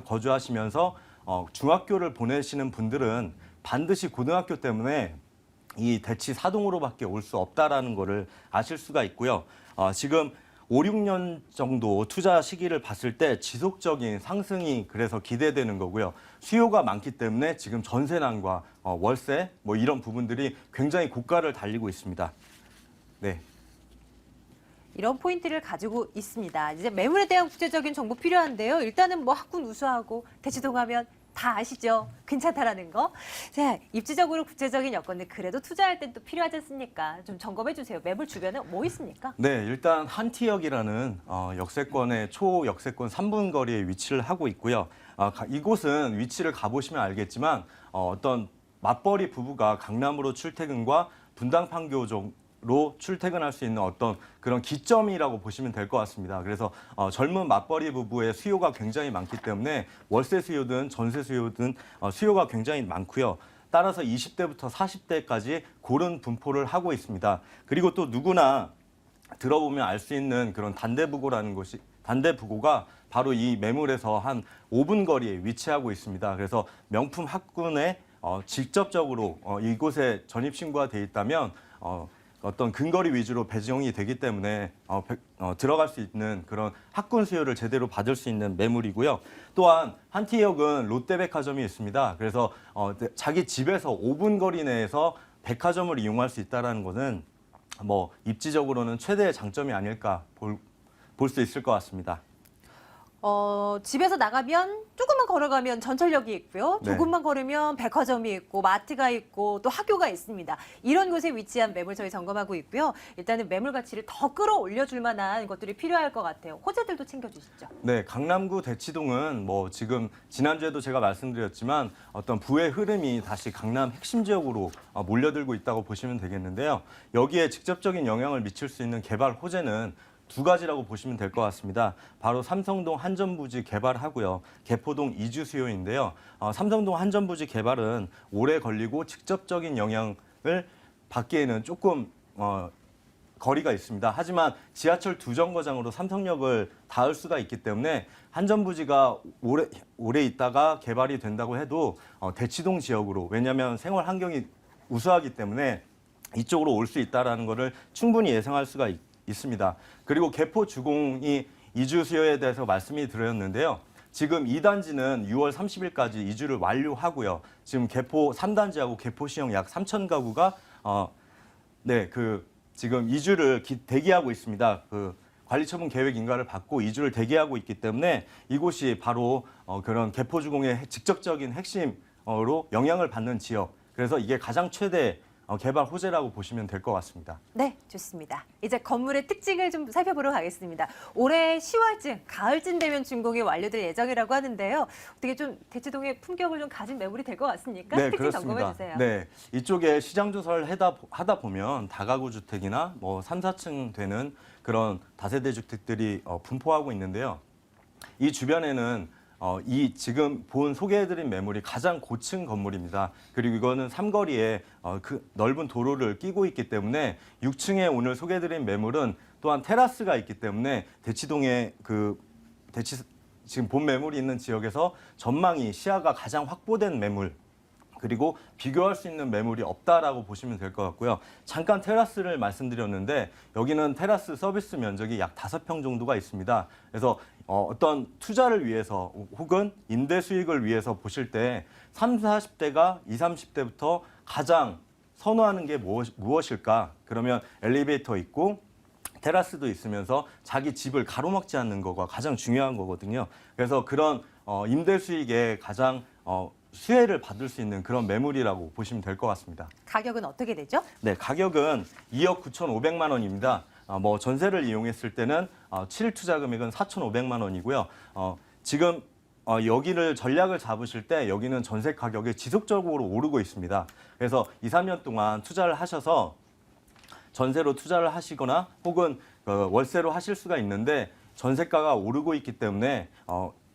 거주하시면서 중학교를 보내시는 분들은 반드시 고등학교 때문에 이 대치 4동으로밖에 올 수 없다라는 거를 아실 수가 있고요. 지금 5, 6년 정도 투자 시기를 봤을 때 지속적인 상승이 그래서 기대되는 거고요. 수요가 많기 때문에 지금 전세난과 월세 뭐 이런 부분들이 굉장히 고가를 달리고 있습니다. 네. 이런 포인트를 가지고 있습니다. 이제 매물에 대한 구체적인 정보 필요한데요. 일단은 뭐 학군 우수하고 대치동 하면 다 아시죠? 괜찮다라는 거. 자, 입지적으로 구체적인 여건들 그래도 투자할 땐 또 필요하지 않습니까? 좀 점검해 주세요. 매물 주변에 뭐 있습니까? 네, 일단 한티역이라는 역세권의 초역세권 3분 거리에 위치를 하고 있고요. 이곳은 위치를 가보시면 알겠지만 어떤 맞벌이 부부가 강남으로 출퇴근과 분당 판교로 출퇴근할 수 있는 어떤 그런 기점이라고 보시면 될 것 같습니다. 그래서 젊은 맞벌이 부부의 수요가 굉장히 많기 때문에 월세 수요든 전세 수요든 수요가 굉장히 많고요. 따라서 20대부터 40대까지 고른 분포를 하고 있습니다. 그리고 또 누구나 들어보면 알 수 있는 그런 단대부고가 바로 이 매물에서 한 5분 거리에 위치하고 있습니다. 그래서 명품 학군에 직접적으로 이곳에 전입신고가 돼 있다면 어떤 근거리 위주로 배정이 되기 때문에 들어갈 수 있는 그런 학군 수요를 제대로 받을 수 있는 매물이고요. 또한 한티역은 롯데백화점이 있습니다. 그래서 자기 집에서 5분 거리 내에서 백화점을 이용할 수 있다는 것은 뭐 입지적으로는 최대의 장점이 아닐까 볼 수 있을 것 같습니다. 집에서 나가면 조금만 걸어가면 전철역이 있고요. 네. 조금만 걸으면 백화점이 있고 마트가 있고 또 학교가 있습니다. 이런 곳에 위치한 매물 저희 점검하고 있고요. 일단은 매물 가치를 더 끌어올려 줄 만한 것들이 필요할 것 같아요. 호재들도 챙겨주시죠. 네, 강남구 대치동은 뭐 지금 지난주에도 제가 말씀드렸지만 어떤 부의 흐름이 다시 강남 핵심 지역으로 몰려들고 있다고 보시면 되겠는데요. 여기에 직접적인 영향을 미칠 수 있는 개발 호재는 두 가지라고 보시면 될 것 같습니다. 바로 삼성동 한전부지 개발하고요. 개포동 이주 수요인데요. 삼성동 한전부지 개발은 오래 걸리고 직접적인 영향을 받기에는 조금 거리가 있습니다. 하지만 지하철 2정거장으로 삼성역을 닿을 수가 있기 때문에 한전부지가 오래 있다가 개발이 된다고 해도 대치동 지역으로, 왜냐하면 생활 환경이 우수하기 때문에 이쪽으로 올 수 있다는 것을 충분히 예상할 수가 있습니다. 그리고 개포 주공이 이주 수요에 대해서 말씀이 드렸는데요. 지금 2단지는 6월 30일까지 이주를 완료하고요. 지금 개포 3단지하고 개포 시형 약 3천 가구가 지금 이주를 대기하고 있습니다. 관리처분 계획 인가를 받고 이주를 대기하고 있기 때문에 이곳이 바로 그런 개포 주공의 직접적인 핵심으로 영향을 받는 지역. 그래서 이게 가장 최대 개발 호재라고 보시면 될 것 같습니다. 네, 좋습니다. 이제 건물의 특징을 좀 살펴보러 가겠습니다. 올해 10월쯤, 가을쯤 되면 준공이 완료될 예정이라고 하는데요. 어떻게 좀 대치동의 품격을 좀 가진 매물이 될 것 같습니까? 네, 특징 그렇습니다. 점검해 주세요. 네, 이쪽에 시장 조사를 하다 보면 다가구 주택이나 뭐 3, 4층 되는 그런 다세대 주택들이 분포하고 있는데요. 이 주변에는 이 지금 소개해드린 매물이 가장 고층 건물입니다. 그리고 이거는 삼거리에 그 넓은 도로를 끼고 있기 때문에 6층에 오늘 소개해드린 매물은 또한 테라스가 있기 때문에 대치동의 지금 본 매물이 있는 지역에서 전망이 시야가 가장 확보된 매물. 그리고 비교할 수 있는 매물이 없다라고 보시면 될 것 같고요. 잠깐 테라스를 말씀드렸는데 여기는 테라스 서비스 면적이 약 5평 정도가 있습니다. 그래서 어떤 투자를 위해서 혹은 임대 수익을 위해서 보실 때 30, 40대가 20, 30대부터 가장 선호하는 게 무엇일까? 그러면 엘리베이터 있고 테라스도 있으면서 자기 집을 가로막지 않는 거가 가장 중요한 거거든요. 그래서 그런 임대 수익에 가장 수혜를 받을 수 있는 그런 매물이라고 보시면 될 것 같습니다. 가격은 어떻게 되죠? 네, 가격은 2억 9,500만 원입니다. 뭐 전세를 이용했을 때는 실투자 금액은 4,500만 원이고요. 지금 여기를 전략을 잡으실 때 여기는 전세 가격이 지속적으로 오르고 있습니다. 그래서 2, 3년 동안 투자를 하셔서 전세로 투자를 하시거나 혹은 월세로 하실 수가 있는데 전세가가 오르고 있기 때문에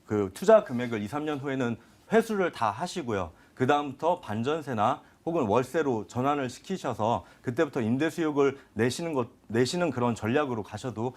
그 투자 금액을 2, 3년 후에는 회수를 다 하시고요. 그 다음부터 반전세나 혹은 월세로 전환을 시키셔서 그때부터 임대 수익을 내시는 그런 전략으로 가셔도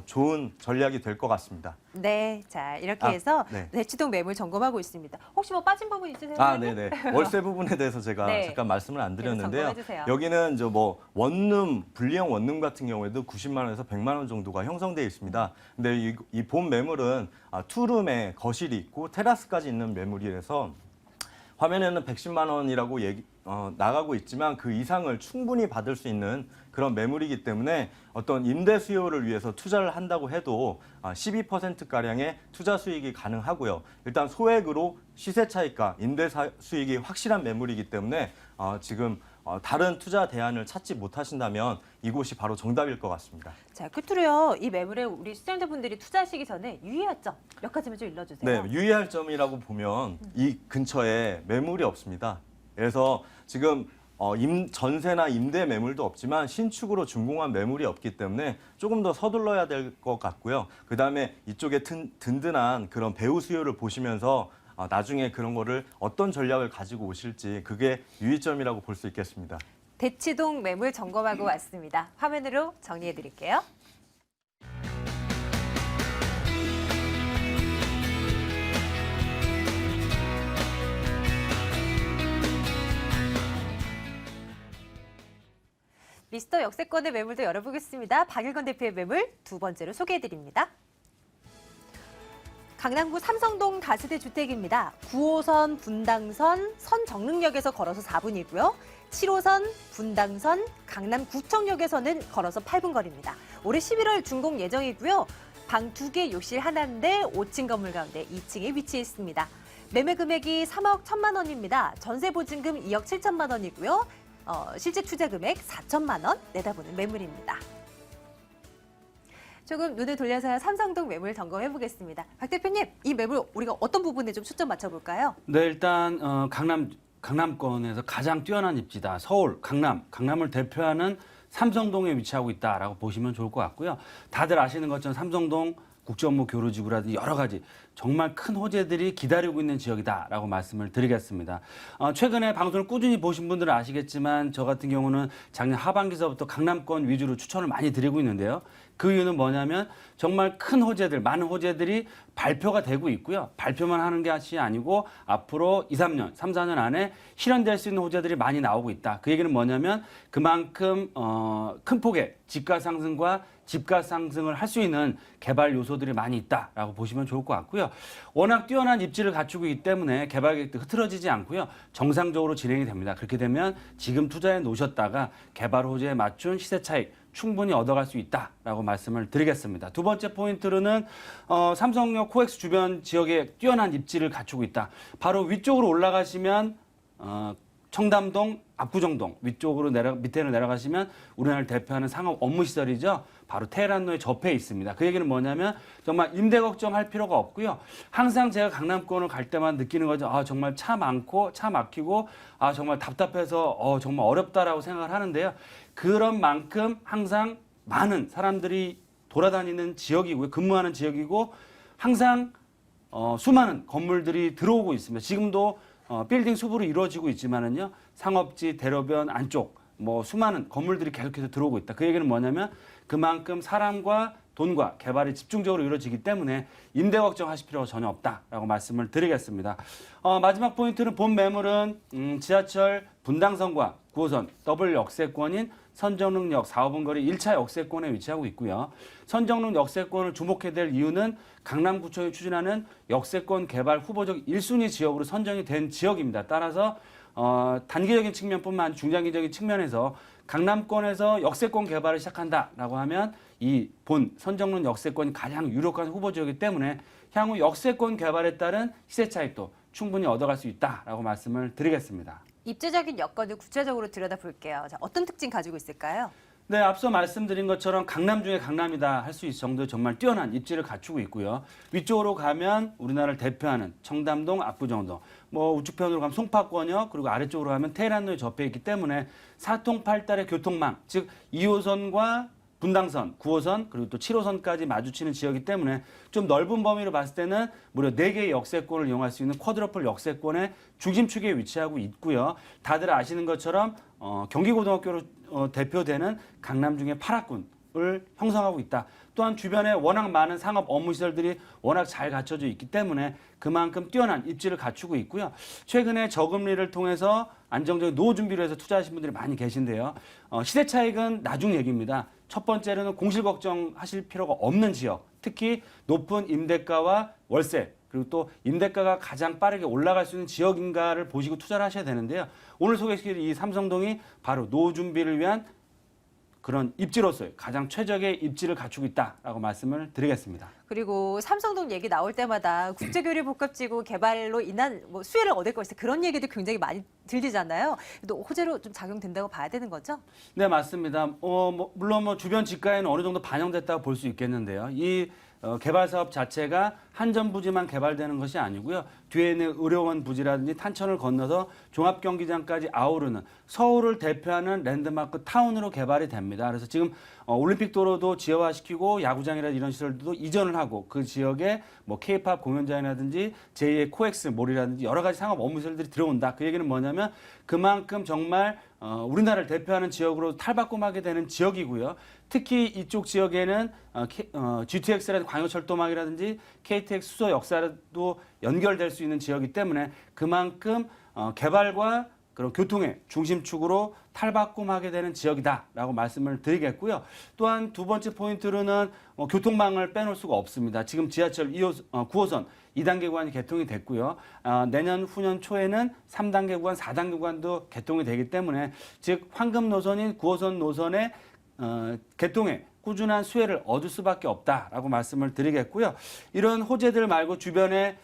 좋은 전략이 될 것 같습니다. 네, 자 이렇게 해서 네. 대치동 매물 점검하고 있습니다. 혹시 뭐 빠진 부분 있으세요? 네네. 월세 부분에 대해서 제가 네. 잠깐 말씀을 안 드렸는데요. 점검해주세요. 여기는 이제 뭐 원룸, 분리형 원룸 같은 경우에도 90만 원에서 100만 원 정도가 형성돼 있습니다. 근데 이 본 매물은 투룸에 거실이 있고 테라스까지 있는 매물이라서 화면에는 110만 원이라고 나가고 있지만 그 이상을 충분히 받을 수 있는 그런 매물이기 때문에 어떤 임대 수요를 위해서 투자를 한다고 해도 12%가량의 투자 수익이 가능하고요. 일단 소액으로 시세 차익과 임대 수익이 확실한 매물이기 때문에 지금 다른 투자 대안을 찾지 못하신다면 이곳이 바로 정답일 것 같습니다. 자 끝으로요, 이 매물에 우리 시청자분들이 투자하시기 전에 유의할 점 몇 가지만 좀 일러주세요. 네, 유의할 점이라고 보면 이 근처에 매물이 없습니다. 그래서 지금 전세나 임대 매물도 없지만 신축으로 준공한 매물이 없기 때문에 조금 더 서둘러야 될 것 같고요. 그다음에 이쪽에 든든한 그런 배후 수요를 보시면서 나중에 그런 거를 어떤 전략을 가지고 오실지 그게 유의점이라고 볼 수 있겠습니다. 대치동 매물 점검하고 왔습니다. 화면으로 정리해 드릴게요. 미스터 역세권의 매물도 열어보겠습니다. 박일건 대표의 매물 두 번째로 소개해드립니다. 강남구 삼성동 다세대 주택입니다. 9호선 분당선 선정릉역에서 걸어서 4분이고요. 7호선 분당선 강남구청역에서는 걸어서 8분 거리입니다. 올해 11월 준공 예정이고요. 방 2개, 욕실 하나인데 5층 건물 가운데 2층에 위치해 있습니다. 매매 금액이 3억 1천만 원입니다. 전세 보증금 2억 7천만 원이고요. 실제 투자 금액 4천만 원 내다보는 매물입니다. 조금 눈을 돌려서 삼성동 매물 점검해 보겠습니다. 박 대표님, 이 매물 우리가 어떤 부분에 좀 초점 맞춰볼까요? 네, 일단 강남권에서 가장 뛰어난 입지다. 서울, 강남을 대표하는 삼성동에 위치하고 있다라고 보시면 좋을 것 같고요. 다들 아시는 것처럼 삼성동 국제업무 교류지구라든지 여러 가지 정말 큰 호재들이 기다리고 있는 지역이다라고 말씀을 드리겠습니다. 최근에 방송을 꾸준히 보신 분들은 아시겠지만 저 같은 경우는 작년 하반기서부터 강남권 위주로 추천을 많이 드리고 있는데요. 그 이유는 뭐냐면 정말 큰 호재들, 많은 호재들이 발표가 되고 있고요. 발표만 하는 것이 아니고 앞으로 2, 3년, 3, 4년 안에 실현될 수 있는 호재들이 많이 나오고 있다. 그 얘기는 뭐냐면 그만큼 큰 폭의 집가 상승과 집가 상승을 할 수 있는 개발 요소들이 많이 있다라고 보시면 좋을 것 같고요. 워낙 뛰어난 입지를 갖추고 있기 때문에 개발 계획도 흐트러지지 않고요. 정상적으로 진행이 됩니다. 그렇게 되면 지금 투자해 놓으셨다가 개발 호재에 맞춘 시세 차익 충분히 얻어갈 수 있다라고 말씀을 드리겠습니다. 두 번째 포인트로는 삼성역 코엑스 주변 지역에 뛰어난 입지를 갖추고 있다. 바로 위쪽으로 올라가시면 청담동, 압구정동 위쪽으로 밑에로 내려가시면 우리나라를 대표하는 상업 업무 시설이죠. 바로 테헤란로에 접해 있습니다. 그 얘기는 뭐냐면 정말 임대 걱정할 필요가 없고요. 항상 제가 강남권을 갈 때만 느끼는 거죠. 정말 차 많고 차 막히고 정말 답답해서 정말 어렵다라고 생각을 하는데요. 그런 만큼 항상 많은 사람들이 돌아다니는 지역이고요. 근무하는 지역이고 항상 수많은 건물들이 들어오고 있습니다. 지금도 빌딩 수부로 이루어지고 있지만은요. 상업지, 대로변 안쪽 수많은 건물들이 계속해서 들어오고 있다. 그 얘기는 뭐냐면 그만큼 사람과 돈과 개발이 집중적으로 이루어지기 때문에 임대 걱정하실 필요가 전혀 없다라고 말씀을 드리겠습니다. 마지막 포인트는 본 매물은 지하철 분당선과 9호선 더블 역세권인 선정릉역 4~5분 거리 1차 역세권에 위치하고 있고요. 선정릉 역세권을 주목해야 될 이유는 강남구청이 추진하는 역세권 개발 후보적 1순위 지역으로 선정이 된 지역입니다. 따라서 단기적인 측면뿐만 아니라 중장기적인 측면에서 강남권에서 역세권 개발을 시작한다라고 하면 이 본 선정릉 역세권이 가장 유력한 후보 지역이기 때문에 향후 역세권 개발에 따른 시세 차익도 충분히 얻어갈 수 있다라고 말씀을 드리겠습니다. 입지적인 여건을 구체적으로 들여다볼게요. 자, 어떤 특징 가지고 있을까요? 네, 앞서 말씀드린 것처럼 강남 중에 강남이다 할 수 있을 정도의 정말 뛰어난 입지를 갖추고 있고요. 위쪽으로 가면 우리나라를 대표하는 청담동, 압구정동, 우측편으로 가면 송파권역, 그리고 아래쪽으로 가면 테헤란로에 접해 있기 때문에 사통팔달의 교통망, 즉 2호선과 분당선, 9호선, 그리고 또 7호선까지 마주치는 지역이기 때문에 좀 넓은 범위로 봤을 때는 무려 4개의 역세권을 이용할 수 있는 쿼드러플 역세권의 중심축에 위치하고 있고요. 다들 아시는 것처럼 경기고등학교로 대표되는 강남 중에 8학군을 형성하고 있다. 또한 주변에 워낙 많은 상업 업무시설들이 워낙 잘 갖춰져 있기 때문에 그만큼 뛰어난 입지를 갖추고 있고요. 최근에 저금리를 통해서 안정적인 노후 준비를 해서 투자하신 분들이 많이 계신데요. 시세 차익은 나중 얘기입니다. 첫 번째로는 공실 걱정하실 필요가 없는 지역, 특히 높은 임대가와 월세, 그리고 또 임대가가 가장 빠르게 올라갈 수 있는 지역인가를 보시고 투자를 하셔야 되는데요. 오늘 소개시킬 이 삼성동이 바로 노후 준비를 위한 그런 입지로서의 가장 최적의 입지를 갖추고 있다라고 말씀을 드리겠습니다. 그리고 삼성동 얘기 나올 때마다 국제교류 복합지구 개발로 인한 수혜를 얻을 것이다. 그런 얘기도 굉장히 많이 들리잖아요. 또 호재로 좀 작용된다고 봐야 되는 거죠? 네, 맞습니다. 물론 주변 지가에는 어느 정도 반영됐다고 볼 수 있겠는데요. 이 개발 사업 자체가 한전 부지만 개발되는 것이 아니고요. 뒤에 있는 의료원 부지라든지 탄천을 건너서 종합경기장까지 아우르는 서울을 대표하는 랜드마크 타운으로 개발이 됩니다. 그래서 지금 올림픽 도로도 지하화시키고 야구장이라든지 이런 시설들도 이전을 하고 그 지역에 K-팝 공연장이라든지 제2의 코엑스 몰이라든지 여러 가지 상업 업무시설들이 들어온다. 그 얘기는 뭐냐면 그만큼 정말 우리나라를 대표하는 지역으로 탈바꿈하게 되는 지역이고요. 특히 이쪽 지역에는 GTX라든지 광역철도망이라든지 KTX 수소 역사도 연결될 수 있는 지역이기 때문에 그만큼 개발과 그런 교통의 중심축으로 탈바꿈하게 되는 지역이다라고 말씀을 드리겠고요. 또한 두 번째 포인트로는 교통망을 빼놓을 수가 없습니다. 지금 지하철 9호선 2단계 구간이 개통이 됐고요. 내년 후년 초에는 3단계 구간, 4단계 구간도 개통이 되기 때문에 즉 황금 노선인 9호선 노선의 개통에 꾸준한 수혜를 얻을 수밖에 없다라고 말씀을 드리겠고요. 이런 호재들 말고 주변에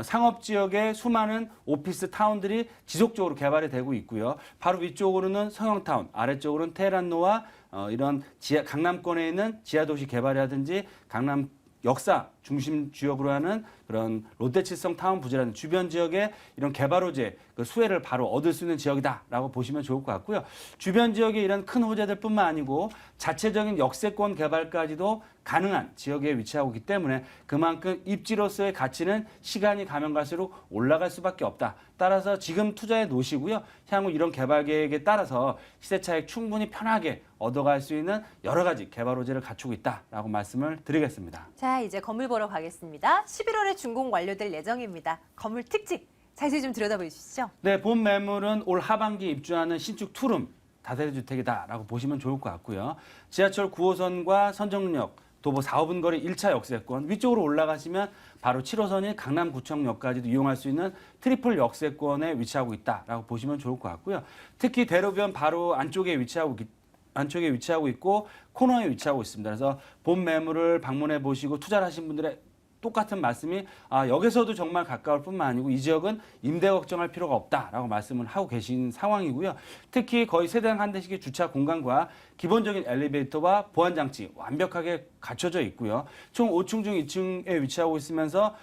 상업지역의 수많은 오피스 타운들이 지속적으로 개발이 되고 있고요. 바로 위쪽으로는 성형타운, 아래쪽으로는 테헤란로와 이런 강남권에 있는 지하도시 개발이라든지 강남 역사 중심 지역으로 하는 그런 롯데칠성 타운 부지라는 주변 지역에 이런 개발 호재 그 수혜를 바로 얻을 수 있는 지역이다라고 보시면 좋을 것 같고요. 주변 지역에 이런 큰 호재들뿐만 아니고 자체적인 역세권 개발까지도 가능한 지역에 위치하고 있기 때문에 그만큼 입지로서의 가치는 시간이 가면 갈수록 올라갈 수밖에 없다. 따라서 지금 투자해 놓으시고요. 향후 이런 개발 계획에 따라서 시세 차익 충분히 편하게 얻어갈 수 있는 여러 가지 개발 호재를 갖추고 있다라고 말씀을 드리겠습니다. 자, 이제 건물 보러 가겠습니다. 11월에 준공 완료될 예정입니다. 건물 특징 자세히 좀 들여다보시죠. 네, 본 매물은 올 하반기에 입주하는 신축 투룸 다세대 주택이다라고 보시면 좋을 것 같고요. 지하철 9호선과 선정역 도보 4~5분 거리 1차 역세권 위쪽으로 올라가시면 바로 7호선인 강남구청역까지도 이용할 수 있는 트리플 역세권에 위치하고 있다라고 보시면 좋을 것 같고요. 특히 대로변 바로 안쪽에 위치하고 있고 코너에 위치하고 있습니다. 그래서 본 매물을 방문해 보시고 투자를 하신 분들의 똑같은 말씀이 여기서도 정말 가까울 뿐만 아니고 이 지역은 임대 걱정할 필요가 없다라고 말씀을 하고 계신 상황이고요. 특히 거의 세대당 한 대씩의 주차 공간과 기본적인 엘리베이터와 보안 장치 완벽하게 갖춰져 있고요. 총 5층 중 2층에 위치하고 있으면서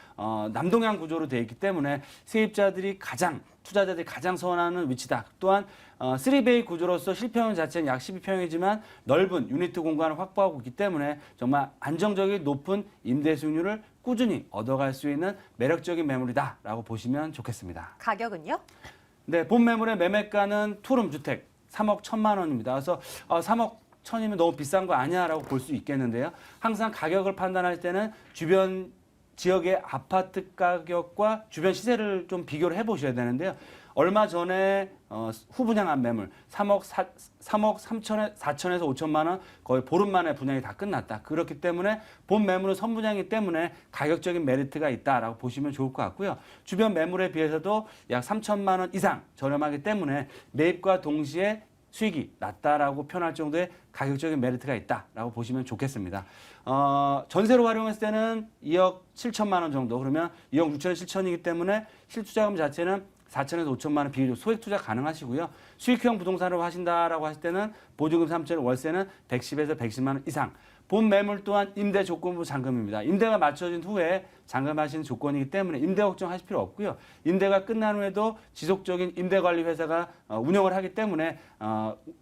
남동향 구조로 되어 있기 때문에 세입자들이 투자자들이 가장 선호하는 위치다. 또한 3베이 구조로서 실평형 자체는 약 12평이지만 넓은 유니트 공간을 확보하고 있기 때문에 정말 안정적인 높은 임대 수익률을 꾸준히 얻어갈 수 있는 매력적인 매물이다라고 보시면 좋겠습니다. 가격은요? 네, 본 매물의 매매가는 투룸 주택 3억 1천만 원입니다. 그래서 3억 천이면 너무 비싼 거 아니야라고 볼 수 있겠는데요. 항상 가격을 판단할 때는 주변 지역의 아파트 가격과 주변 시세를 좀 비교를 해보셔야 되는데요. 얼마 전에 후분양한 매물 3억 4천에서 5천만 원 거의 보름 만에 분양이 다 끝났다. 그렇기 때문에 본 매물은 선분양이기 때문에 가격적인 메리트가 있다라고 보시면 좋을 것 같고요. 주변 매물에 비해서도 약 3천만 원 이상 저렴하기 때문에 매입과 동시에 수익이 낮다라고 표현할 정도의 가격적인 메리트가 있다라고 보시면 좋겠습니다. 전세로 활용했을 때는 2억 7천만 원 정도, 그러면 2억 6천 7천이기 때문에 실투자금 자체는 4천에서 5천만 원 비교적 소액 투자 가능하시고요. 수익형 부동산으로 하신다라고 하실 때는 보증금 3천, 월세는 110에서 110만 원 이상. 본 매물 또한 임대 조건부 잔금입니다. 임대가 맞춰진 후에 잔금하시는 조건이기 때문에 임대 걱정하실 필요 없고요. 임대가 끝난 후에도 지속적인 임대관리 회사가 운영을 하기 때문에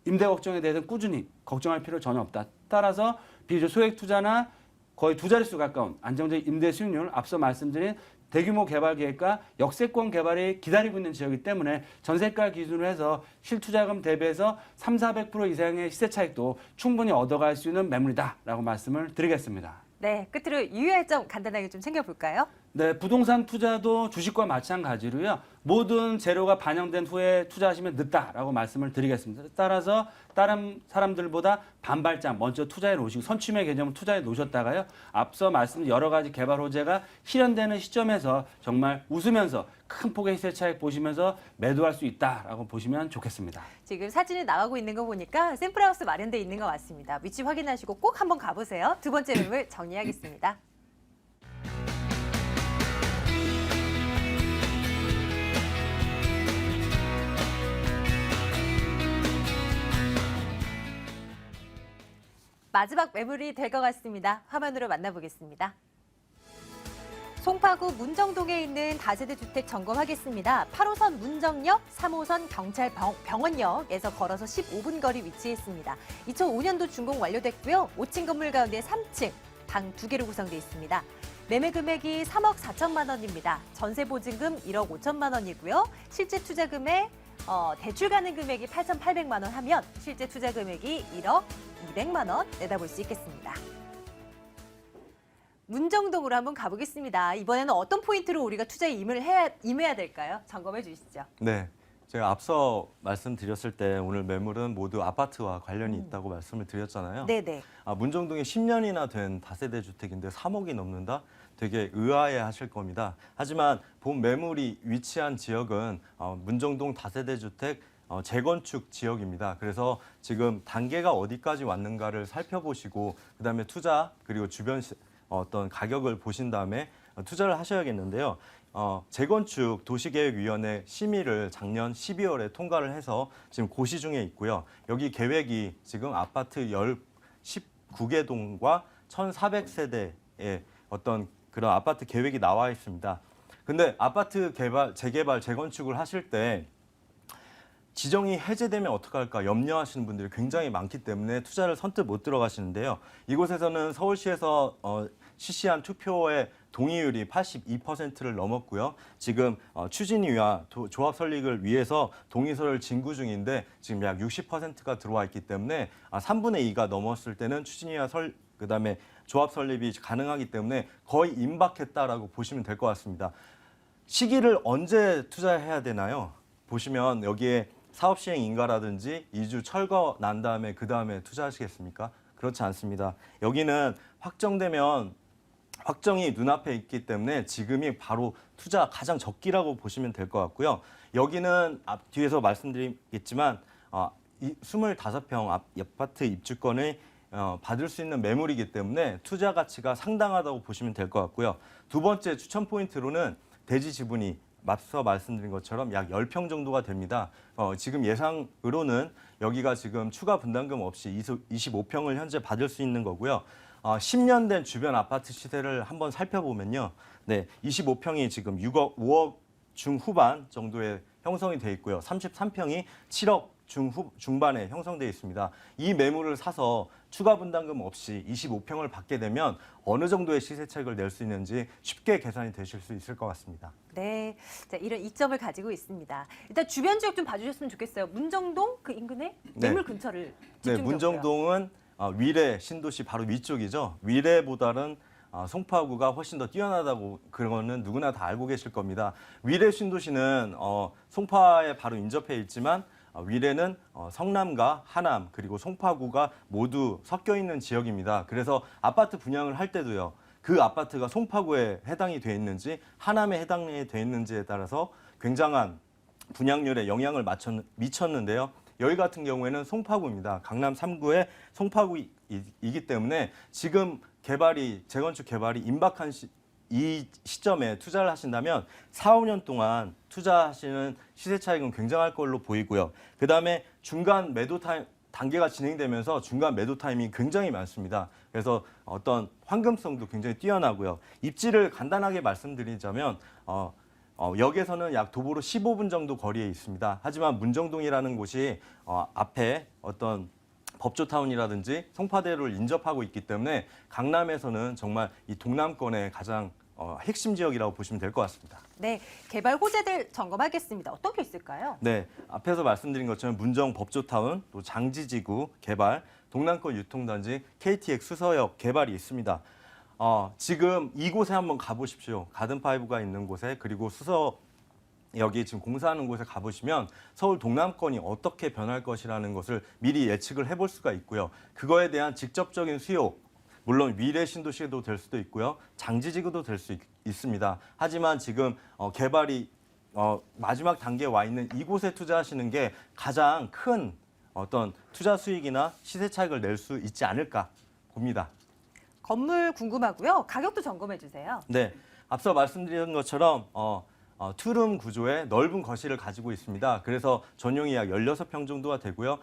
임대 걱정에 대해서는 꾸준히 걱정할 필요 전혀 없다. 따라서 비교적 소액 투자나 거의 두 자릿수 가까운 안정적인 임대 수익률, 앞서 말씀드린 대규모 개발 계획과 역세권 개발이 기다리고 있는 지역이기 때문에 전세가 기준으로 해서 실투자금 대비해서 300~400% 이상의 시세 차익도 충분히 얻어갈 수 있는 매물이다라고 말씀을 드리겠습니다. 네, 끝으로 유의할 점 간단하게 좀 챙겨볼까요? 네, 부동산 투자도 주식과 마찬가지로요. 모든 재료가 반영된 후에 투자하시면 늦다라고 말씀을 드리겠습니다. 따라서 다른 사람들보다 반발짝 먼저 투자해 놓으시고 선취매 개념을 투자해 놓으셨다가요. 앞서 말씀드린 여러 가지 개발 호재가 실현되는 시점에서 정말 웃으면서 큰 폭의 시세 차익 보시면서 매도할 수 있다라고 보시면 좋겠습니다. 지금 사진이 나가고 있는 거 보니까 샘플하우스 마련돼 있는 것 같습니다. 위치 확인하시고 꼭 한번 가보세요. 두 번째 매물 정리하겠습니다. 마지막 매물이 될 것 같습니다. 화면으로 만나보겠습니다. 송파구 문정동에 있는 다세대 주택 점검하겠습니다. 8호선 문정역, 3호선 경찰병원역에서 걸어서 15분 거리 위치해 있습니다. 2005년도 준공 완료됐고요. 5층 건물 가운데 3층, 방 2개로 구성되어 있습니다. 매매 금액이 3억 4천만 원입니다. 전세 보증금 1억 5천만 원이고요. 실제 투자금에 대출 가능 금액이 8,800만 원 하면 실제 투자 금액이 1억 200만 원 내다볼 수 있겠습니다. 문정동으로 한번 가보겠습니다. 이번에는 어떤 포인트로 우리가 투자에 임해야 될까요? 점검해 주시죠. 네. 제가 앞서 말씀드렸을 때 오늘 매물은 모두 아파트와 관련이 있다고 말씀을 드렸잖아요. 네네. 문정동에 10년이나 된 다세대 주택인데 3억이 넘는다? 되게 의아해 하실 겁니다. 하지만 본 매물이 위치한 지역은 문정동 다세대 주택 재건축 지역입니다. 그래서 지금 단계가 어디까지 왔는가를 살펴보시고 그다음에 투자 그리고 주변 어떤 가격을 보신 다음에 투자를 하셔야겠는데요. 재건축 도시계획위원회 심의를 작년 12월에 통과를 해서 지금 고시 중에 있고요. 여기 계획이 지금 아파트 19개 동과 1,400세대의 어떤 그런 아파트 계획이 나와 있습니다. 근데 아파트 재개발, 재건축을 하실 때 지정이 해제되면 어떡할까 염려하시는 분들이 굉장히 많기 때문에 투자를 선뜻 못 들어가시는데요. 이곳에서는 서울시에서 실시한 투표의 동의율이 82%를 넘었고요. 지금 추진위와 조합 설립을 위해서 동의서를 진구 중인데 지금 약 60%가 들어와 있기 때문에 3분의 2가 넘었을 때는 추진위와 그다음에 조합 설립이 가능하기 때문에 거의 임박했다라고 보시면 될 것 같습니다. 시기를 언제 투자해야 되나요? 보시면 여기에 사업 시행 인가라든지 이주 철거 난 다음에 그 다음에 투자하시겠습니까? 그렇지 않습니다. 여기는 확정이 눈앞에 있기 때문에 지금이 바로 투자 가장 적기라고 보시면 될 것 같고요. 여기는 뒤에서 말씀드리겠지만 25평 아파트 입주권을 받을 수 있는 매물이기 때문에 투자 가치가 상당하다고 보시면 될 것 같고요. 두 번째 추천 포인트로는 대지 지분이 앞서 말씀드린 것처럼 약 10평 정도가 됩니다. 지금 예상으로는 여기가 지금 추가 분담금 없이 25평을 현재 받을 수 있는 거고요. 10년 된 주변 아파트 시세를 한번 살펴보면요. 네, 25평이 지금 5억 중후반 정도에 형성이 돼 있고요. 33평이 7억 중반에 형성되어 있습니다. 이 매물을 사서 추가 분담금 없이 25평을 받게 되면 어느 정도의 시세 차익을 낼 수 있는지 쉽게 계산이 되실 수 있을 것 같습니다. 네, 네, 자, 이런 이점을 가지고 있습니다. 일단 주변 지역 좀 봐주셨으면 좋겠어요. 문정동 그 인근에 네. 매물 근처를 네, 집중적으로요. 문정동은 위례 신도시 바로 위쪽이죠. 위례보다는 송파구가 훨씬 더 뛰어나다고 그거는 누구나 다 알고 계실 겁니다. 위례 신도시는 송파에 바로 인접해 있지만 위례는 성남과 하남 그리고 송파구가 모두 섞여 있는 지역입니다. 그래서 아파트 분양을 할 때도요. 그 아파트가 송파구에 해당이 돼 있는지 하남에 해당이 돼 있는지에 따라서 굉장한 분양률에 영향을 미쳤는데요. 여기 같은 경우에는 송파구입니다. 강남 3구의 송파구이기 때문에 지금 재건축 개발이 임박한 이 시점에 투자를 하신다면 4, 5년 동안 투자하시는 시세 차익은 굉장할 걸로 보이고요. 그다음에 중간 매도 단계가 진행되면서 중간 매도 타임이 굉장히 많습니다. 그래서 어떤 황금성도 굉장히 뛰어나고요. 입지를 간단하게 말씀드리자면 역에서는 약 도보로 15분 정도 거리에 있습니다. 하지만 문정동이라는 곳이 앞에 어떤 법조타운이라든지 송파대로를 인접하고 있기 때문에 강남에서는 정말 이 동남권의 가장 핵심 지역이라고 보시면 될 것 같습니다. 네, 개발 호재들 점검하겠습니다. 어떤 게 있을까요? 네, 앞에서 말씀드린 것처럼 문정 법조타운, 또 장지지구 개발, 동남권 유통단지, KTX 수서역 개발이 있습니다. 지금 이곳에 한번 가보십시오. 가든파이브가 있는 곳에 그리고 수서역이 지금 공사하는 곳에 가보시면 서울 동남권이 어떻게 변할 것이라는 것을 미리 예측을 해볼 수가 있고요. 그거에 대한 직접적인 수요, 물론 위례 신도시도 될 수도 있고요. 장지지구도 될 수 있습니다. 하지만 지금 개발이 마지막 단계에 와 있는 이곳에 투자하시는 게 가장 큰 어떤 투자 수익이나 시세 차익을 낼 수 있지 않을까 봅니다. 건물 궁금하고요. 가격도 점검해 주세요. 네, 앞서 말씀드린 것처럼 투룸 구조의 넓은 거실을 가지고 있습니다. 그래서 전용이 약 16평 정도가 되고요.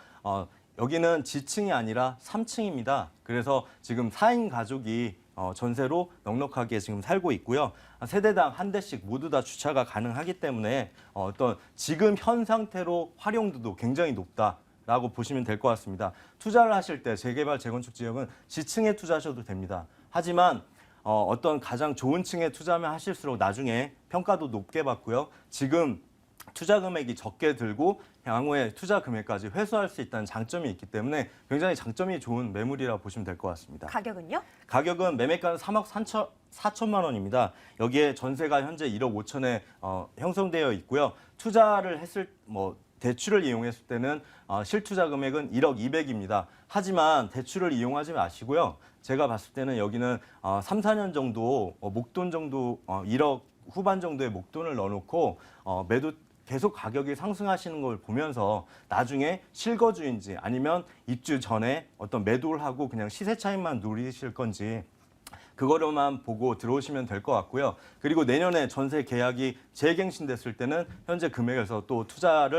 여기는 지층이 아니라 3층입니다. 그래서 지금 4인 가족이 전세로 넉넉하게 지금 살고 있고요. 세대당 한 대씩 모두 다 주차가 가능하기 때문에 어떤 지금 현 상태로 활용도도 굉장히 높다라고 보시면 될 것 같습니다. 투자를 하실 때 재개발, 재건축 지역은 지층에 투자하셔도 됩니다. 하지만 어떤 가장 좋은 층에 투자하면 하실수록 나중에 평가도 높게 받고요. 지금 투자 금액이 적게 들고 향후에 투자 금액까지 회수할 수 있다는 장점이 있기 때문에 굉장히 장점이 좋은 매물이라고 보시면 될 것 같습니다. 가격은요? 가격은 매매가는 3억 4천만 원입니다. 여기에 전세가 현재 1억 5천에 형성되어 있고요. 투자를 했을 대출을 이용했을 때는 실투자 금액은 1억 200입니다. 하지만 대출을 이용하지 마시고요. 제가 봤을 때는 여기는 3, 4년 정도 목돈 정도 1억 후반 정도의 목돈을 넣어놓고 매도 계속 가격이 상승하시는 걸 보면서 나중에 실거주인지 아니면 입주 전에 어떤 매도를 하고 그냥 시세 차익만 누리실 건지 그거로만 보고 들어오시면 될 것 같고요. 그리고 내년에 전세 계약이 재갱신됐을 때는 현재 금액에서 또 투자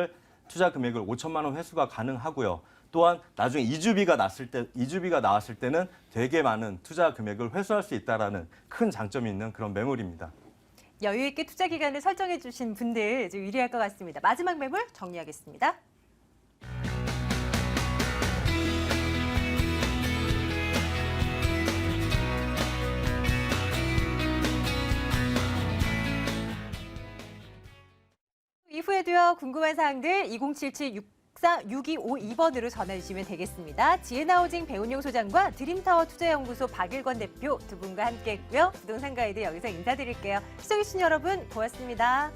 금액을 5천만 원 회수가 가능하고요. 또한 나중에 이주비가 나왔을 때는 되게 많은 투자 금액을 회수할 수 있다라는 큰 장점이 있는 그런 매물입니다. 여유 있게 투자 기간을 설정해 주신 분들 좀 유리할 것 같습니다. 마지막 매물 정리하겠습니다. 이후에도요, 궁금한 사항들 2077-646252번으로 전화 주시면 되겠습니다. 지혜나우징 배운용 소장과 드림타워 투자연구소 박일권 대표 두 분과 함께 했고요. 부동산 가이드 여기서 인사드릴게요. 시청해주신 여러분 고맙습니다.